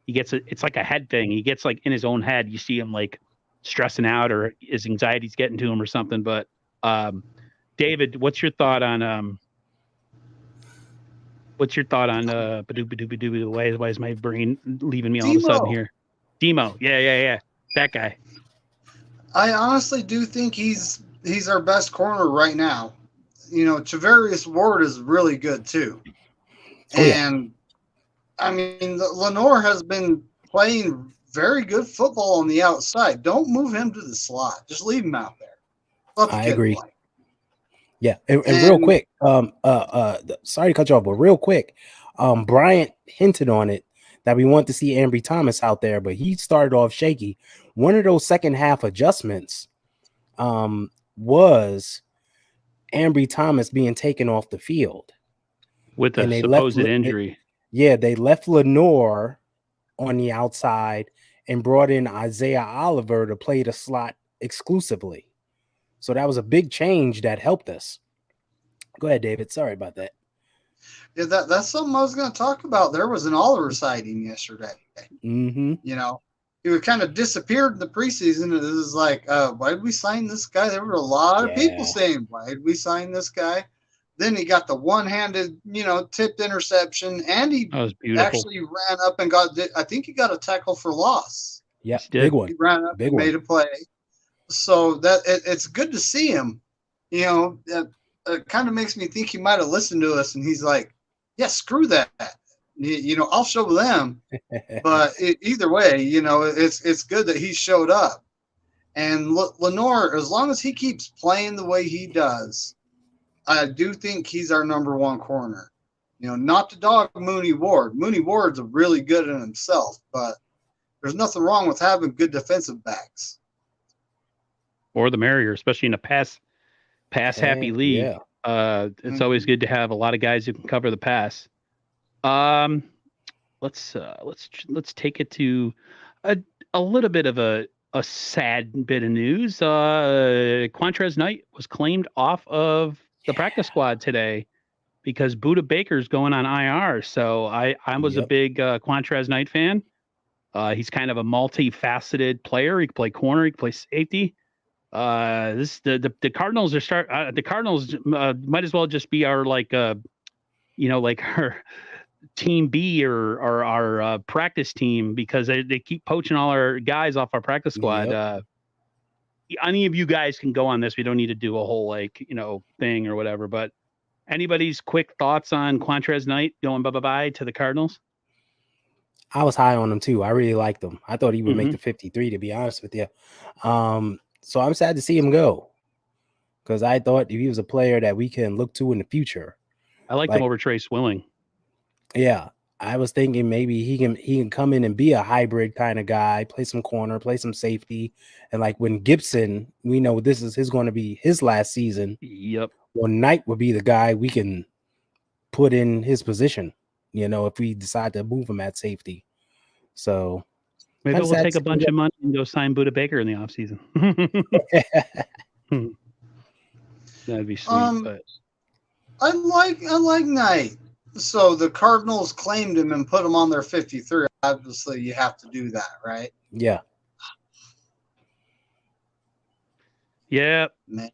it's like a head thing. He gets like in his own head. You see him like stressing out or his anxiety's getting to him or something. But David, what's your thought on why is my brain leaving me all of a sudden here? Demo. Yeah. That guy. I honestly do think he's our best corner right now. You know, Charvarius Ward is really good too. And I mean, Lenore has been playing very good football on the outside. Don't move him to the slot. Just leave him out there. I agree. Yeah, and real quick, sorry to cut you off, but real quick, Bryant hinted on it that we want to see Ambry Thomas out there, but he started off shaky. One of those second half adjustments was Ambry Thomas being taken off the field with a supposed injury. They left Lenore on the outside and brought in Isaiah Oliver to play the slot exclusively. So that was a big change that helped us. Go ahead, David. Sorry about that. Yeah, that's something I was going to talk about. There was an Oliver sighting yesterday. Mm-hmm. You know, he kind of disappeared in the preseason. It was like, why did we sign this guy? There were a lot of people saying, why did we sign this guy? Then he got the one-handed, tipped interception, and he actually ran up and I think he got a tackle for loss. Yeah, big one. He ran up and made a play. So that it's good to see him. It kind of makes me think he might have listened to us, and he's like, "Yeah, screw that. I'll show them." But either way, it's good that he showed up. And Lenore, as long as he keeps playing the way he does, I do think he's our number 1 corner. Not to dog Mooney Ward. Mooney Ward's really good in himself, but there's nothing wrong with having good defensive backs. Or the merrier, especially in a pass happy league. Yeah. It's always good to have a lot of guys who can cover the pass. Let's take it to a little bit of a sad bit of news. Quantrez Knight was claimed off of the practice squad today because Budda Baker's going on IR. So I was a big Quantrez Knight fan. He's kind of a multifaceted player. He can play corner, he can play safety. The Cardinals are the Cardinals might as well just be our like our team B or our practice team, because they keep poaching all our guys off our practice squad. Any of you guys can go on this. We don't need to do a whole thing or whatever, but anybody's quick thoughts on Quantrez Knight going bye to the Cardinals? I was high on him too. I really liked him. I thought he would make the 53, to be honest with you. So I'm sad to see him go, because I thought he was a player that we can look to in the future. I liked him over Trace Swilling. Yeah, I was thinking maybe he can come in and be a hybrid kind of guy, play some corner, play some safety, and like when Gibson, we know this is going to be his last season. Yep. Well, Knight would be the guy we can put in his position, if we decide to move him at safety. So maybe we'll take a bunch of money and go sign Budda Baker in the offseason. That'd be sweet. But I like Knight. So the Cardinals claimed him and put him on their 53. Obviously, you have to do that, right? Yeah. Yeah. Man.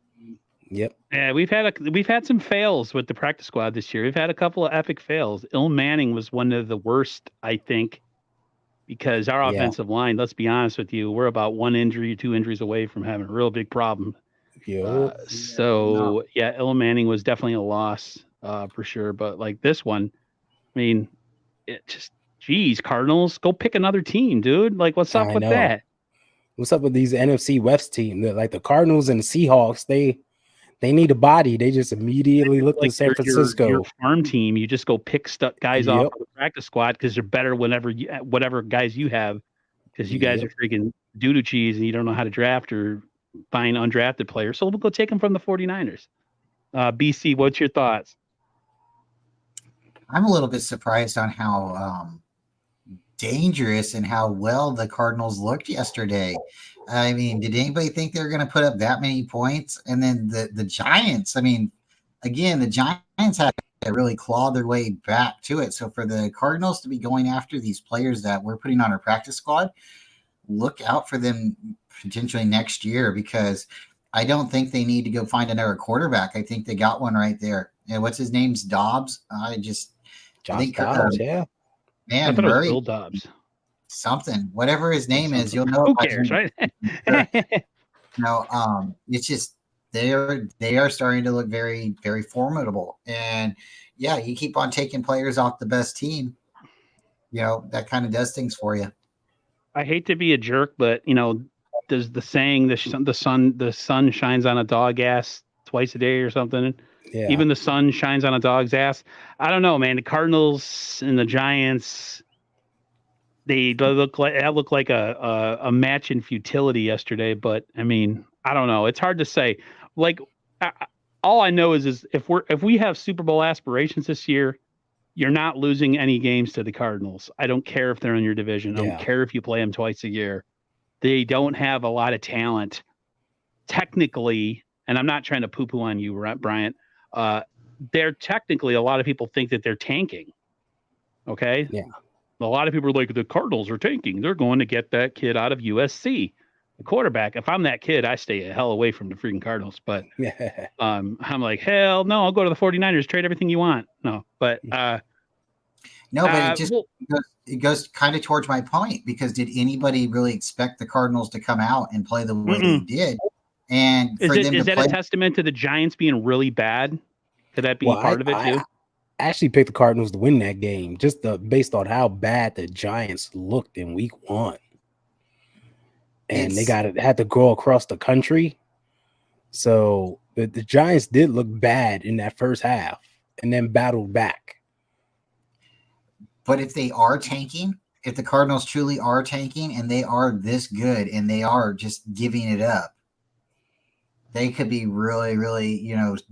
Yep. Yeah, we've had some fails with the practice squad this year. We've had a couple of epic fails. Il Manning was one of the worst, I think, because our offensive line, let's be honest with you, we're about 1 injury, 2 injuries away from having a real big problem. Il Manning was definitely a loss for sure. But like this one, I mean, it just, geez, Cardinals, go pick another team, dude. Like, what's up with that? What's up with these NFC West teams? Like the Cardinals and the Seahawks, they they need a body. They just immediately look to Like San Francisco. your farm team, you just go pick guys off Yep. of the practice squad because they're better whatever guys you have, because you guys Yep. are freaking doo-doo cheese and you don't know how to draft or find undrafted players. So we'll go take them from the 49ers. BC, what's your thoughts? I'm a little bit surprised on how dangerous and how well the Cardinals looked yesterday. I mean, did anybody think they were going to put up that many points? And then the Giants, I mean, again, the Giants had to really claw their way back to it. So for the Cardinals to be going after these players that we're putting on our practice squad, look out for them potentially next year, because I don't think they need to go find another quarterback. I think they got one right there. And what's his name's Dobbs? Josh Dobbs, yeah. I Man, thought it was Murray, Bill Dobbs. something, whatever his name is, you'll know. Who by cares, him. right? No, it's just they are starting to look very, very formidable. And yeah, you keep on taking players off the best team, that kind of does things for you. I hate to be a jerk, but there's the saying the sun shines on a dog ass twice a day or something. Yeah. Even the sun shines on a dog's ass. I don't know, man. The Cardinals and the Giants, they look like a match in futility yesterday. But I mean, I don't know. It's hard to say. Like, all I know is if we have Super Bowl aspirations this year, you're not losing any games to the Cardinals. I don't care if they're in your division. I don't care if you play them twice a year. They don't have a lot of talent technically, and I'm not trying to poo-poo on you, Bryant. They're technically, a lot of people think that they're tanking. Okay. Yeah. A lot of people are like, the Cardinals are tanking. They're going to get that kid out of USC, the quarterback. If I'm that kid, I stay a hell away from the freaking Cardinals. But I'm like, hell no, I'll go to the 49ers, trade everything you want. No, but it goes kind of towards my point, because did anybody really expect the Cardinals to come out and play the way they did? And is that a testament to the Giants being really bad? Could that be part of it too? I actually picked the Cardinals to win that game, just based on how bad the Giants looked in week 1. And they had to go across the country. So the Giants did look bad in that first half and then battled back. But if they are tanking, if the Cardinals truly are tanking and they are this good and they are just giving it up, they could be really, really,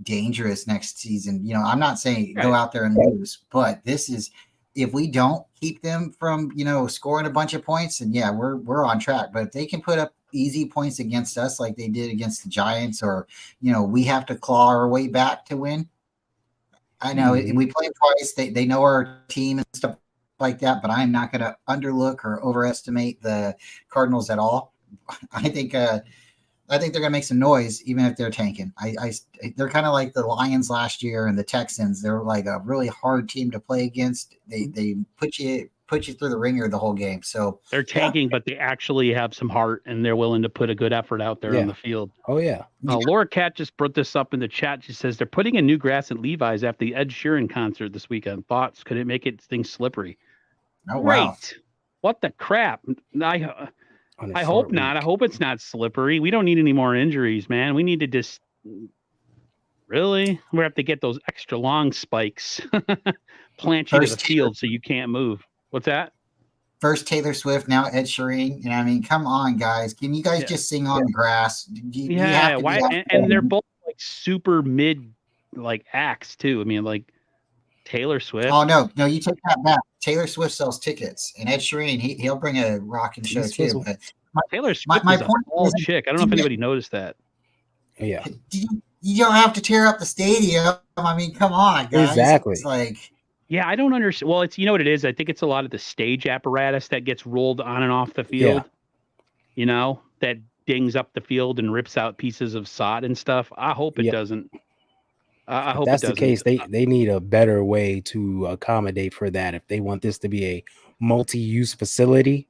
dangerous next season. I'm not saying go out there and lose, but this is, if we don't keep them from, scoring a bunch of points, and yeah, we're on track. But if they can put up easy points against us like they did against the Giants, or, we have to claw our way back to win. I know we play twice. They know our team and stuff like that, but I'm not going to underlook or overestimate the Cardinals at all. I think they're going to make some noise, even if they're tanking. They're kind of like the Lions last year and the Texans. They're like a really hard team to play against. They put you through the ringer the whole game. So they're tanking, but they actually have some heart and they're willing to put a good effort out there on the field. Oh yeah. Laura Cat just brought this up in the chat. She says they're putting in new grass at Levi's after the Ed Sheeran concert this weekend. Thoughts? Could it make things slippery? Oh, great. wow. What the crap? I hope not. I hope it's not slippery. We don't need any more injuries, man. We need to just we have to get those extra long spikes, plant you to the field so you can't move. What's that? First Taylor Swift, now Ed Sheeran. And I mean, come on, guys. Can you guys just sing on the grass? Why? And they're both like super mid acts too. I mean, like Taylor Swift. Oh no, you take that back. Taylor Swift sells tickets, and Ed Sheeran he'll bring a rocking show too. But Taylor Swift is a tall chick. I don't know if anybody noticed that. Yeah. You don't have to tear up the stadium. I mean, come on, guys. Exactly. It's like, yeah, I don't understand. Well, it's what it is. I think it's a lot of the stage apparatus that gets rolled on and off the field. Yeah. That dings up the field and rips out pieces of sod and stuff. I hope it doesn't. I hope that's it doesn't. The case. They need a better way to accommodate for that if they want this to be a multi-use facility.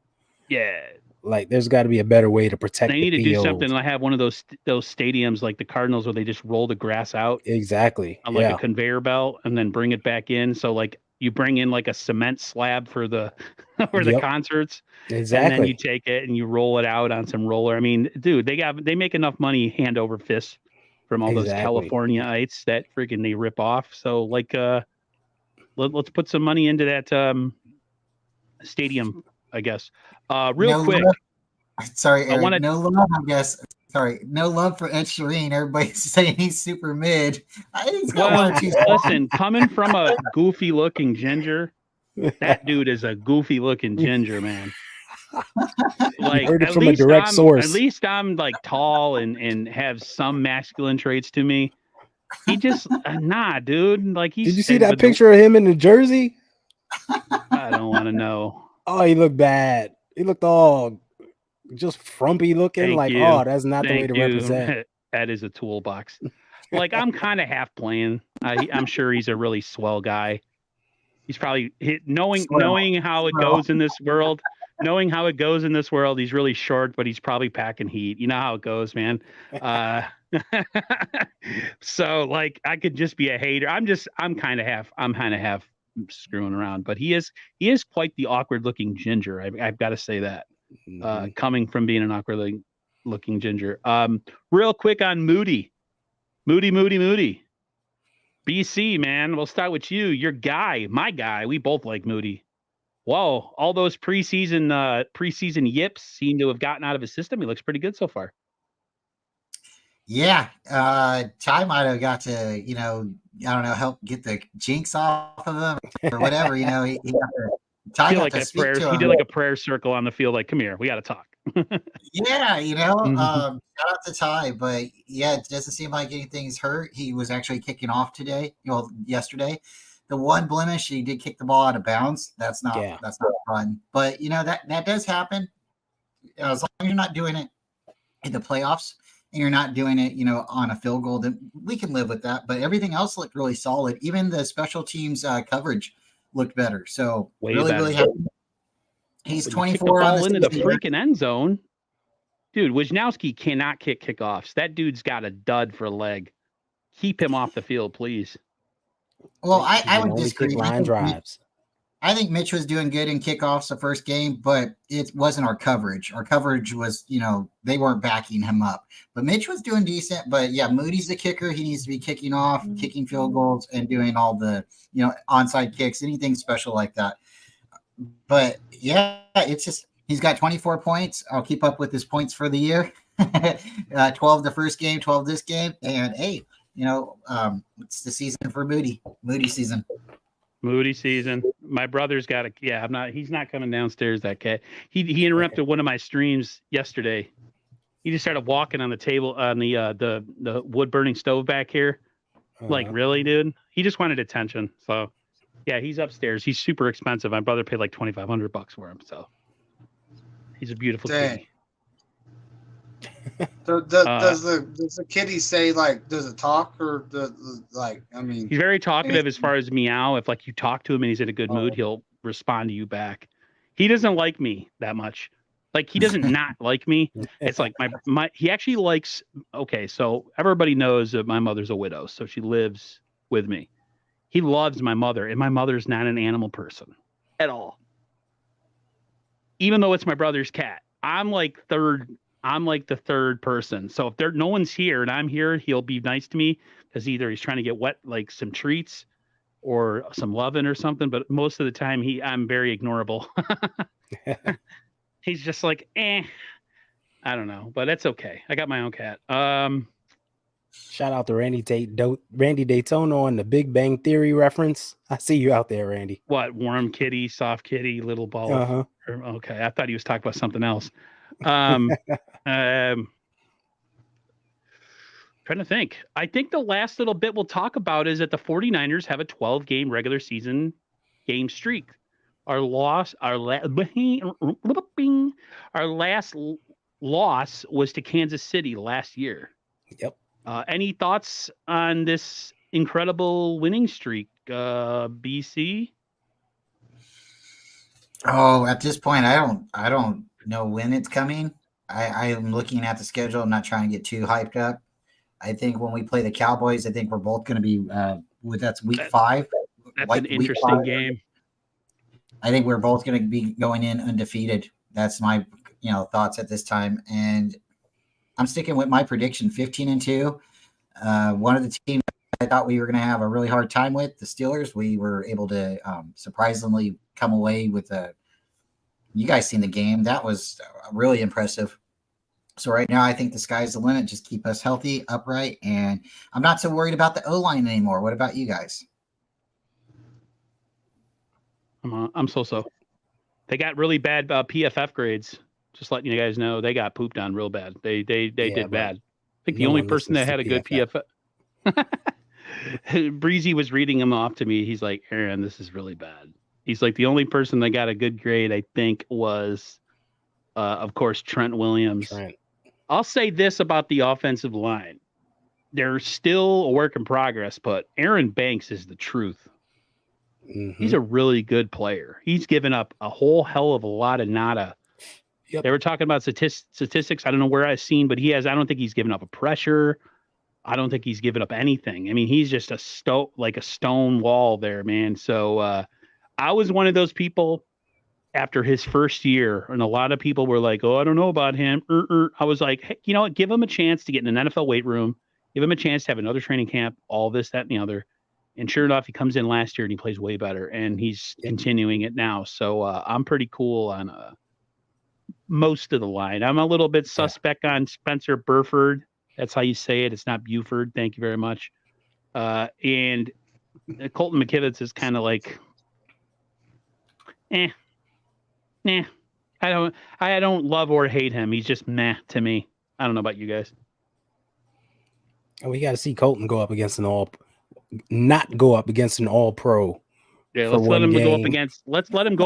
Yeah. Like there's got to be a better way to protect. They need to do something. I have one of those stadiums like the Cardinals where they just roll the grass out. Exactly. On a conveyor belt and then bring it back in. So like you bring in like a cement slab for the the concerts. Exactly. And then you take it and you roll it out on some roller. I mean, dude, they make enough money hand over fist from all those Exactly. Californiaites that freaking they rip off. So like, let's put some money into that stadium, I guess. Real quick. Sorry, Eric. wanna- No love, I guess. Sorry, no love for Ed Sheeran. Everybody's saying he's super mid. He's got one or two songs. Listen, coming from a goofy looking ginger, that dude is a goofy looking ginger, man. Like heard it from a direct source. At least I'm like tall and have some masculine traits to me. He just nah, dude. Like he's. Did you see that picture of him in the jersey? I don't want to know. Oh, he looked bad. He looked all just frumpy looking. Thank you. Oh, that's not the way to represent. That is a toolbox. Like I'm kind of half playing. I'm sure he's a really swell guy. He's probably knowing how it goes in this world. Knowing how it goes in this world, he's really short, but he's probably packing heat. You know how it goes, man. So like I could just be a hater. I'm kind of half screwing around, but he is quite the awkward looking ginger. I've got to say that. Coming from being an awkward looking ginger. Real quick on Moody. BC, man. We'll start with you. Your guy, my guy. We both like Moody. Whoa, all those preseason yips seem to have gotten out of his system. He looks pretty good so far. Yeah, Ty might have got to, I don't know, help get the jinx off of him or whatever. He got to. Ty got to speak to him. He did like a prayer circle on the field. Like, come here, we got to talk. Yeah, shout out to Ty, but yeah, it doesn't seem like anything's hurt. He was actually kicking off yesterday. The one blemish, he did kick the ball out of bounds. That's not fun. But that does happen. As long as you're not doing it in the playoffs and you're not doing it, on a field goal, then we can live with that. But everything else looked really solid. Even the special teams coverage looked better. So really happy. He's 24 on into the freaking end zone. Dude, Wisnowski cannot kick kickoffs. That dude's got a dud for a leg. Keep him off the field, please. Well, I would disagree. Line drives. I think Mitch was doing good in kickoffs the first game, but it wasn't our coverage. Our coverage was, they weren't backing him up. But Mitch was doing decent. But yeah, Moody's the kicker. He needs to be kicking off, kicking field goals, and doing all the, onside kicks, anything special like that. But yeah, it's just he's got 24 points. I'll keep up with his points for the year. 12 the first game, 12 this game, and 8. It's the season for Moody season. Moody season. My brother's got he's not coming downstairs, that cat. He interrupted one of my streams yesterday. He just started walking on the table on the wood burning stove back here. Like, really, dude? He just wanted attention. So yeah, he's upstairs. He's super expensive. My brother paid like $2,500 for him. So he's a beautiful kitty. So does the kitty say, like, does it talk or he's very talkative as far as meow. If like you talk to him and he's in a good mood, he'll respond to you back. He doesn't like me that much. Like, he doesn't not like me. It's like he actually likes, okay, so everybody knows that my mother's a widow, so she lives with me. He loves my mother, and my mother's not an animal person at all. Even though it's my brother's cat. I'm like the third person. So if no one's here and I'm here, he'll be nice to me because either he's trying to get wet, like some treats or some loving or something. But most of the time I'm very ignorable. He's just like, I don't know, but that's okay. I got my own cat. Shout out to Randy Daytona on the Big Bang Theory reference. I see you out there, Randy. What, warm kitty, soft kitty, little ball? Uh-huh. Okay, I thought he was talking about something else. Trying to think. I think the last little bit we'll talk about is that the 49ers have a 12-game regular season game streak. Our last loss was to Kansas City last year. Yep. Any thoughts on this incredible winning streak, BC? Oh, at this point, I don't know when it's coming. I am looking at the schedule. I'm not trying to get too hyped up. I think when we play the Cowboys, I think we're both going to be that's week 5. That's an interesting game. I think we're both going to be going in undefeated. That's my thoughts at this time, and I'm sticking with my prediction: 15-2. One of the teams I thought we were going to have a really hard time with, the Steelers, we were able to surprisingly come away with a. You guys seen the game? That was really impressive. So right now, I think the sky's the limit. Just keep us healthy, upright, and I'm not so worried about the O-line anymore. What about you guys? I'm so. They got really bad PFF grades. Just letting you guys know, they got pooped on real bad. They did bad. I think the only person that had a good PFF. Breezy was reading him off to me. He's like, Aaron, this is really bad. He's like, the only person that got a good grade, I think, was, of course, Trent Williams. I'll say this about the offensive line. They're still a work in progress, but Aaron Banks is the truth. Mm-hmm. He's a really good player. He's given up a whole hell of a lot of nada. Yep. They were talking about statistics. I don't know where I've seen, but I don't think he's given up a pressure. I don't think he's given up anything. I mean, he's just a stone wall there, man. So I was one of those people after his first year, and a lot of people were like, oh, I don't know about him. I was like, hey, you know what? Give him a chance to get in an NFL weight room. Give him a chance to have another training camp, all this, that, and the other. And sure enough, he comes in last year and he plays way better, and he's continuing it now. So I'm pretty cool on most of the line. I'm a little bit suspect on Spencer Burford. That's how you say it. It's not Buford. Thank you very much. And Colton McKivitz is kind of like, I don't love or hate him. He's just meh to me. I don't know about you guys. And we got to see Colton go up against an all-pro. Yeah, let's let him go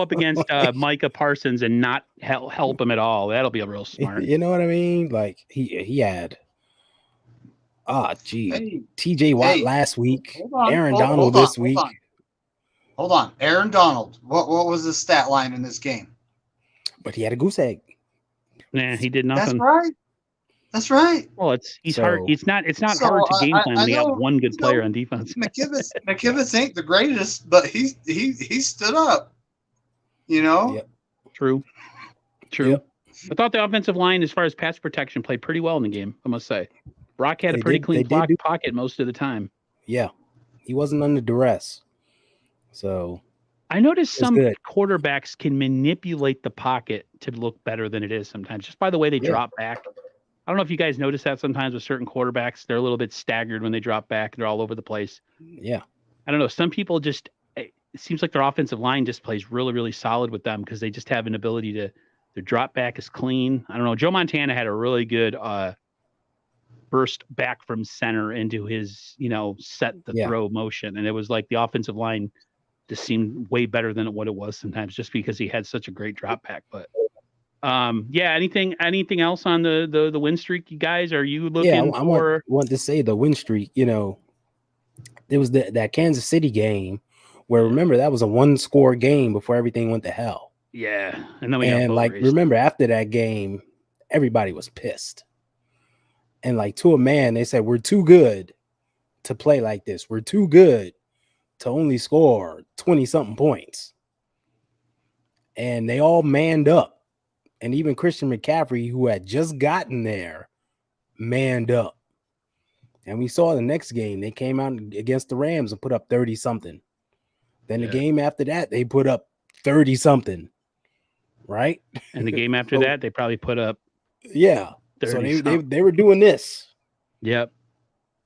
up against Micah Parsons and not help him at all. That'll be a real smart. You know what I mean? Like he had TJ Watt last week, Aaron Donald this week. Hold on. Aaron Donald. What was the stat line in this game? But he had a goose egg. Nah, he did nothing. That's right. Well, it's hard. It's not hard to game plan when you got one good player on defense. McKivitz ain't the greatest, but he stood up. You know? Yep. True. Yep. I thought the offensive line, as far as pass protection, played pretty well in the game, I must say. Brock had a pretty clean pocket most of the time. Yeah. He wasn't under duress. So I noticed some quarterbacks can manipulate the pocket to look better than it is sometimes, just by the way they drop back. I don't know if you guys notice that sometimes with certain quarterbacks, they're a little bit staggered when they drop back. They're all over the place. Yeah. I don't know. Some people it seems like their offensive line just plays really, really solid with them because they just have an ability their drop back is clean. I don't know. Joe Montana had a really good burst back from center into his, set the throw motion. And it was like the offensive line just seemed way better than what it was sometimes just because he had such a great drop back. But anything else on the win streak, you guys? Are you looking for? I want to say the win streak, there was that Kansas City game where, remember, that was a 1-score game before everything went to hell. Yeah. And then remember, after that game, everybody was pissed. And to a man, they said, we're too good to play like this. We're too good to only score 20-something points. And they all manned up. And even Christian McCaffrey, who had just gotten there, manned up. And we saw the next game. They came out against the Rams and put up 30-something. Then the game after that, they put up 30-something. Right? And the game after that, they probably put up 30. So they were doing this. Yep.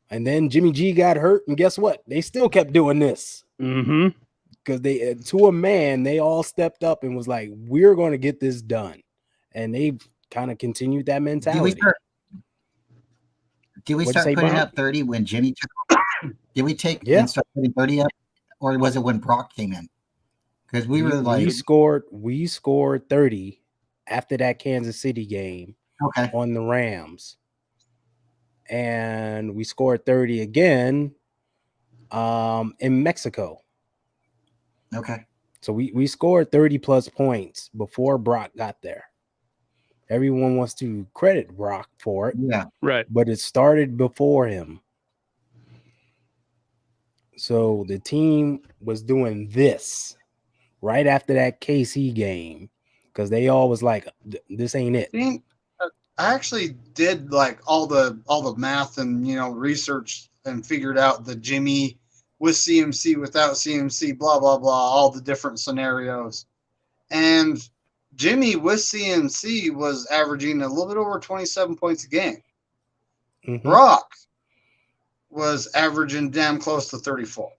And then Jimmy G got hurt. And guess what? They still kept doing this. Mm-hmm. Because they, to a man, they all stepped up and was like, we're going to get this done. And they kind of continued that mentality. Did we start putting up 30 when Jimmy took? Did we start putting 30 up, or was it when Brock came in? Because we scored 30 after that Kansas City game on the Rams, and we scored 30 again in Mexico. Okay, so we scored 30 plus points before Brock got there. Everyone wants to credit Brock for it. Yeah. Right. But it started before him. So the team was doing this right after that KC game because they all was like, this ain't it. I actually did like all the math and research and figured out the Jimmy with CMC, without CMC, blah blah blah, all the different scenarios. And Jimmy with CMC was averaging a little bit over 27 points a game. Mhm. Brock was averaging damn close to 34.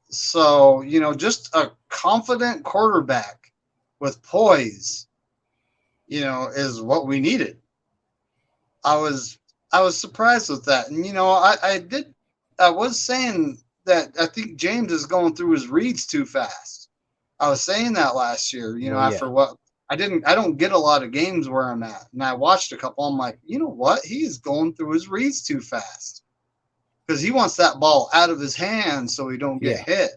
So, just a confident quarterback with poise, is what we needed. I was surprised with that. And I was saying that I think James is going through his reads too fast. I was saying that last year, Well, after yeah. what I don't get a lot of games where I'm at. And I watched a couple. I'm like, you know what? He's going through his reads too fast. Because he wants that ball out of his hands so he don't get hit.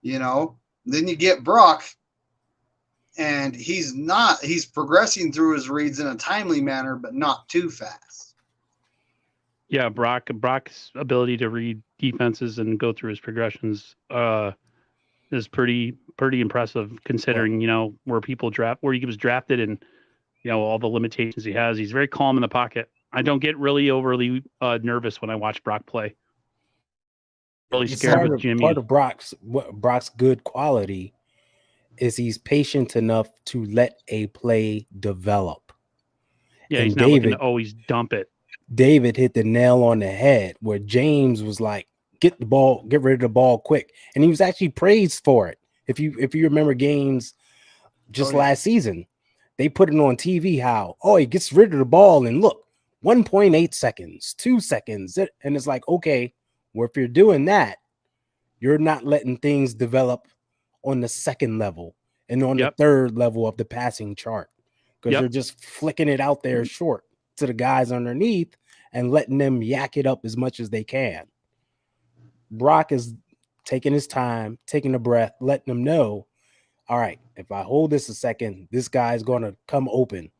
Then you get Brock, and he's progressing through his reads in a timely manner, but not too fast. Yeah, Brock's ability to read defenses and go through his progressions is pretty impressive, considering where he was drafted, and all the limitations he has. He's very calm in the pocket. I don't get really overly nervous when I watch Brock play. Really scared with Jimmy. Part of Brock's good quality is he's patient enough to let a play develop. Yeah, and he's not looking to always dump it. David hit the nail on the head where James was like, get rid of the ball quick. And he was actually praised for it. If you remember games just last season, they put it on TV how, he gets rid of the ball and look, 1.8 seconds, 2 seconds. And it's like, okay, well, if you're doing that, you're not letting things develop on the second level and on the third level of the passing chart, because you're just flicking it out there short to the guys underneath and letting them yak it up as much as they can. Brock is taking his time, taking a breath, letting them know, all right, if I hold this a second, this guy's going to come open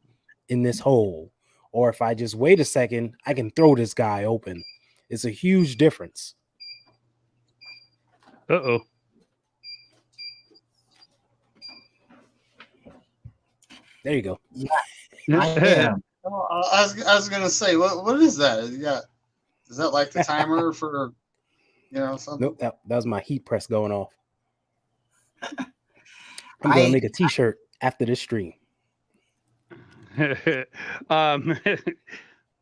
in this hole. Or if I just wait a second, I can throw this guy open. It's a huge difference. Uh-oh. There you go. Yeah, I am. I was gonna say, what is that? Is that like the timer for something? Nope, that was my heat press going off. I'm gonna make a t-shirt after this stream.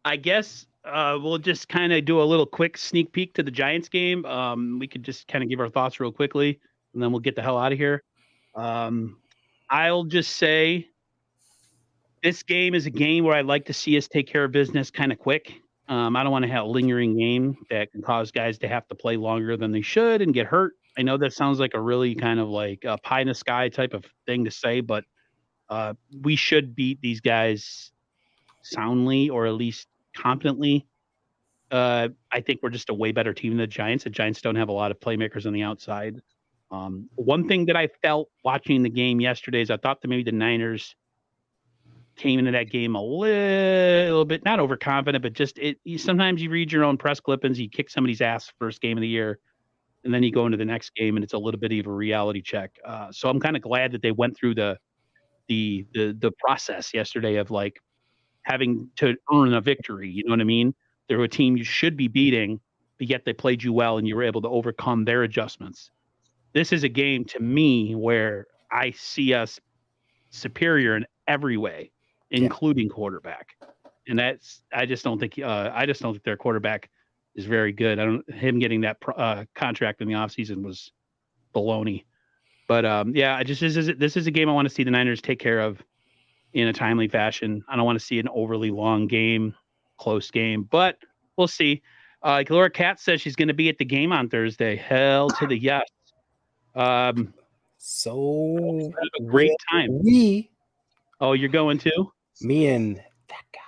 I guess we'll just kind of do a little quick sneak peek to the Giants game. We could just kind of give our thoughts real quickly, and then we'll get the hell out of here. I'll just say this game is a game where I'd like to see us take care of business kind of quick. I don't want to have a lingering game that can cause guys to have to play longer than they should and get hurt. I know that sounds like a really kind of like a pie in the sky type of thing to say, but we should beat these guys soundly, or at least competently. I think we're just a way better team than the Giants. The Giants don't have a lot of playmakers on the outside. One thing that I felt watching the game yesterday is I thought that maybe the Niners came into that game a little bit, not overconfident, but just sometimes you read your own press clippings, you kick somebody's ass first game of the year, and then you go into the next game and it's a little bit of a reality check. So I'm kind of glad that they went through the process yesterday of like having to earn a victory. You know what I mean? They're a team you should be beating, but yet they played you well and you were able to overcome their adjustments. This is a game to me where I see us superior in every way, including quarterback. And I just don't think their quarterback is very good. Him getting that contract in the offseason was baloney. But this is a game I want to see the Niners take care of in a timely fashion. I don't want to see an overly long game, close game, but we'll see. Laura Katz says she's going to be at the game on Thursday. Hell to the yes. So a great time. You're going too? Me and that guy.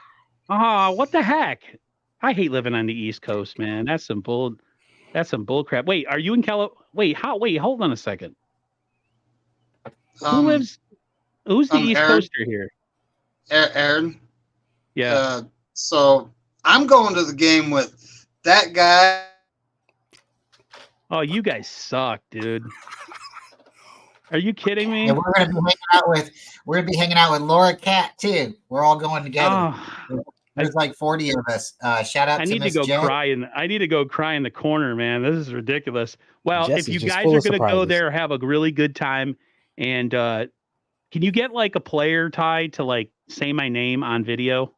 Oh, what the heck? I hate living on the East Coast, man. That's some bull crap. Wait, are you in Wait, hold on a second. Who's the East Aaron, Coaster here? Aaron. Yeah. So I'm going to the game with that guy. Oh, you guys suck, dude. Are you kidding me? And we're gonna be hanging out with Laura Cat too. We're all going together. Oh, There's like 40 of us. Shout out I to need to Miss go J. cry I need to go cry in the corner, man. This is ridiculous. Well, Jess if is you just guys full are of going to go surprises. there, have a really good time. And can you get like a player tied to like say my name on video?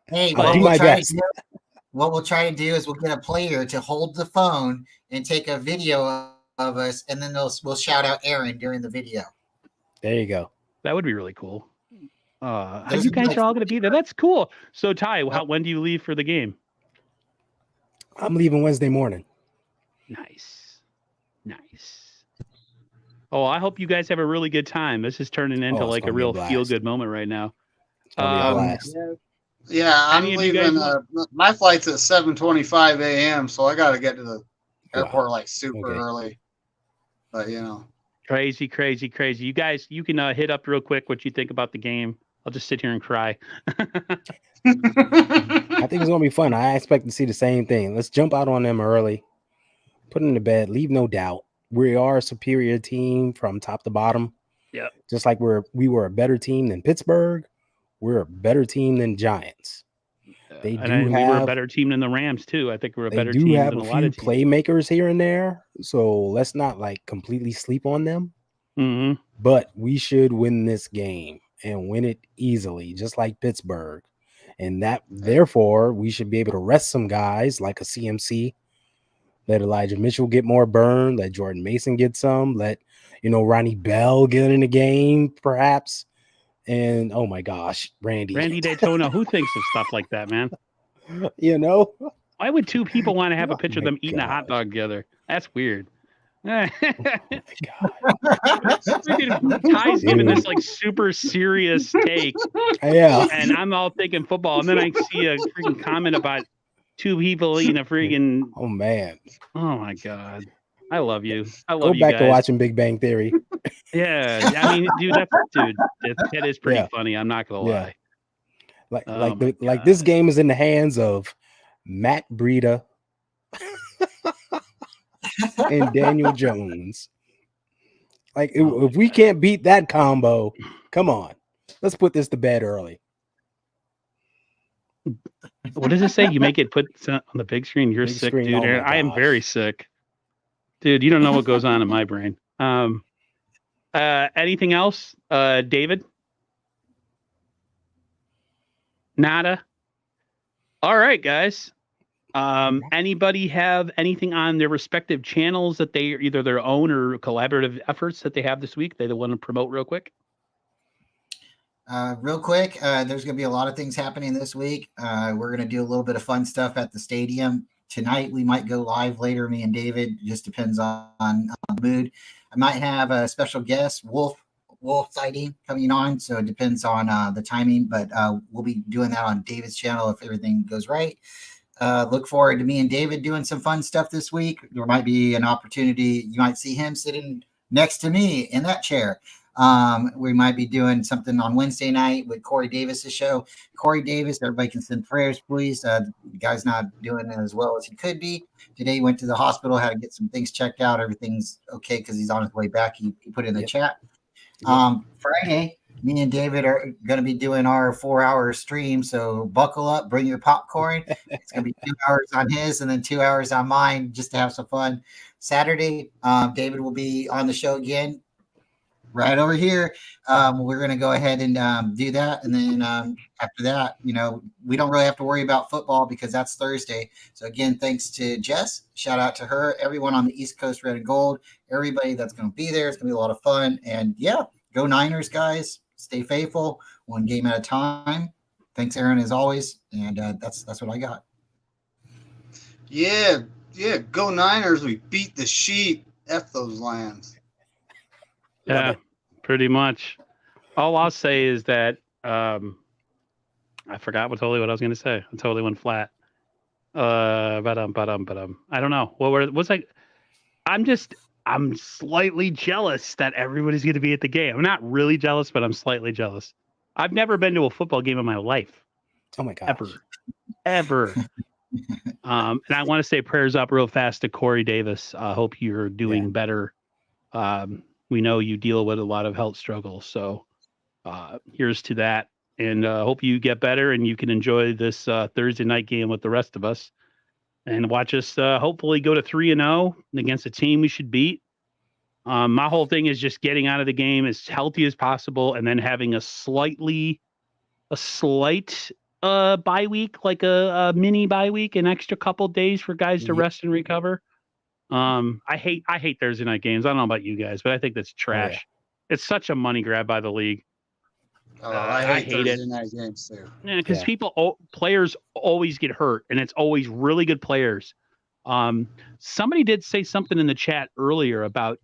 Hey, I'll do my best. What we'll try to do is we'll get a player to hold the phone and take a video of us, and then we'll shout out Aaron during the video. There you go. That would be really cool. There's You guys like- are all going to be there. That's cool. So, Ty, when do you leave for the game? I'm leaving Wednesday morning. Nice. Oh, I hope you guys have a really good time. This is turning into it's like a gonna be a real blast. feel-good moment right now. It's gonna be a blast. Yeah, I'm Any of you guys leaving. My flight's at 7:25 a.m., so I got to get to the airport like super Okay. early. But you know, Crazy. You guys, you can hit up real quick what you think about the game. I'll just sit here and cry. I think it's gonna be fun. I expect to see the same thing. Let's jump out on them early, put them to bed, leave no doubt. We are a superior team from top to bottom. Yep. Just like we were a better team than Pittsburgh, we're a better team than Giants. They And do we were a have better team than the Rams too. I think we're a they better do team have than a a lot few of teams. playmakers here and there, so let's not like completely sleep on them. Mm-hmm. But we should win this game and win it easily, just like Pittsburgh. And that therefore we should be able to rest some guys like a CMC. Let Elijah Mitchell get more burn. Let Jordan Mason get some. Let Ronnie Bell get in the game, perhaps. And oh my gosh, Randy Daytona. Who thinks of stuff like that, man? Why would two people want to have a picture of my them eating a hot gosh. dog together? That's weird. Ty's giving this like super serious take, Yeah. and I'm all thinking football, and then I see a freaking comment about two people eating a freaking. Oh man. Oh my god, I love you. I love Go you back guys. to watching Big Bang Theory. Yeah, I mean, dude, that is pretty Yeah. funny. I'm not gonna Yeah. lie. Like Oh like my like this God. game is in the hands of Matt Breida and Daniel Jones. Like if we can't beat that combo, come on. Let's put this to bed early. What does it say? You make it put on the big screen. You're Big sick, screen, dude. oh my I am gosh. very sick, dude. You don't know what goes on in my brain. Anything else, David? Nada. All right, guys. Anybody have anything on their respective channels that they either their own or collaborative efforts that they have this week they want to promote real quick? Real quick, there's going to be a lot of things happening this week. We're going to do a little bit of fun stuff at the stadium. Tonight, we might go live later, me and David. Just depends on mood. I might have a special guest, wolf sighting coming on, so it depends on the timing, but we'll be doing that on David's channel if everything goes right. Look forward to me and David doing some fun stuff this week. There might be an opportunity. You might see him sitting next to me in that chair. We might be doing something on Wednesday night with Corey Davis's show. Corey Davis, everybody can send prayers, please. The guy's not doing as well as he could be. Today he went to the hospital, had to get some things checked out. Everything's okay because he's on his way back. He put it in the chat. Friday, me and David are going to be doing our 4-hour stream. So buckle up, bring your popcorn. It's going to be 2 hours on his and then 2 hours on mine just to have some fun. Saturday, David will be on the show again. Right over here. We're going to go ahead and do that. And then after that, we don't really have to worry about football because that's Thursday. So again, thanks to Jess. Shout out to her, everyone on the East Coast Red and Gold, everybody that's going to be there. It's going to be a lot of fun. And yeah, go Niners, guys. Stay faithful, one game at a time. Thanks, Aaron, as always. And that's what I got. Yeah, go Niners. We beat the sheep. F those Lions. Yeah, pretty much. All I'll say is that I forgot what I was going to say. I totally went flat. I don't know. What was I? I'm slightly jealous that everybody's going to be at the game. I'm not really jealous, but I'm slightly jealous. I've never been to a football game in my life. Oh my gosh. Ever. And I want to say prayers up real fast to Corey Davis. I hope you're doing better We know you deal with a lot of health struggles, so here's to that. And hope you get better and you can enjoy this Thursday night game with the rest of us, and watch us hopefully go to 3-0 against a team we should beat. My whole thing is just getting out of the game as healthy as possible, and then having a slight bye week, like a mini bye week, an extra couple days for guys to rest and recover. I hate Thursday night games. I don't know about you guys, but I think that's trash. Yeah. It's such a money grab by the league. I hate it. Thursday night games too. Yeah, because players always get hurt, and it's always really good players. Somebody did say something in the chat earlier about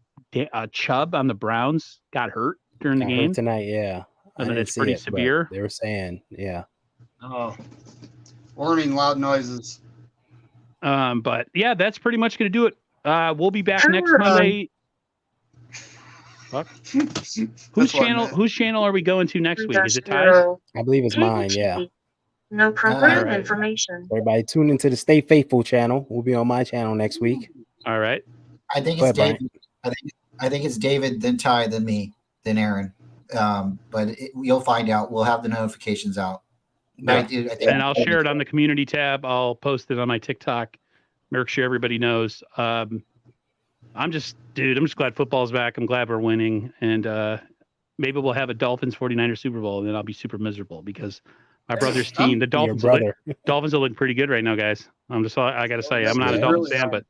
Chubb on the Browns got hurt during the game tonight. Yeah, and then it's pretty severe. They were saying, yeah. Oh, warning! Loud noises. But yeah, that's pretty much going to do it. We'll be back next Monday. Whose channel are we going to next week? Is it Ty's? I believe it's mine. Yeah. No program right. information. Everybody tune into the Stay Faithful channel. We'll be on my channel next week. All right. I think Go it's ahead, David. I think it's David, then Ty, then me, then Aaron. But you'll find out. We'll have the notifications out. Yeah. And I'll share it on the community tab. I'll post it on my TikTok. Make sure everybody knows. I'm just glad football's back. I'm glad we're winning. And maybe we'll have a Dolphins 49ers Super Bowl, and then I'll be super miserable because my brother's team, the Dolphins, Dolphins are looking pretty good right now, guys. I got to say, I'm not a Dolphins fan, but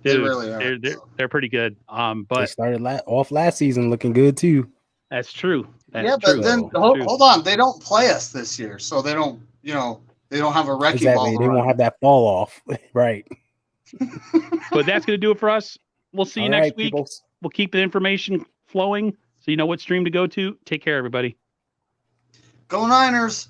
dude, they're pretty good. But they started off last season looking good too. That's true. But then hold on, they don't play us this year, so they don't, they don't have a wrecking ball. They won't have that fall off, right? But that's going to do it for us. We'll see you next week. People. We'll keep the information flowing so you know what stream to go to. Take care, everybody. Go Niners.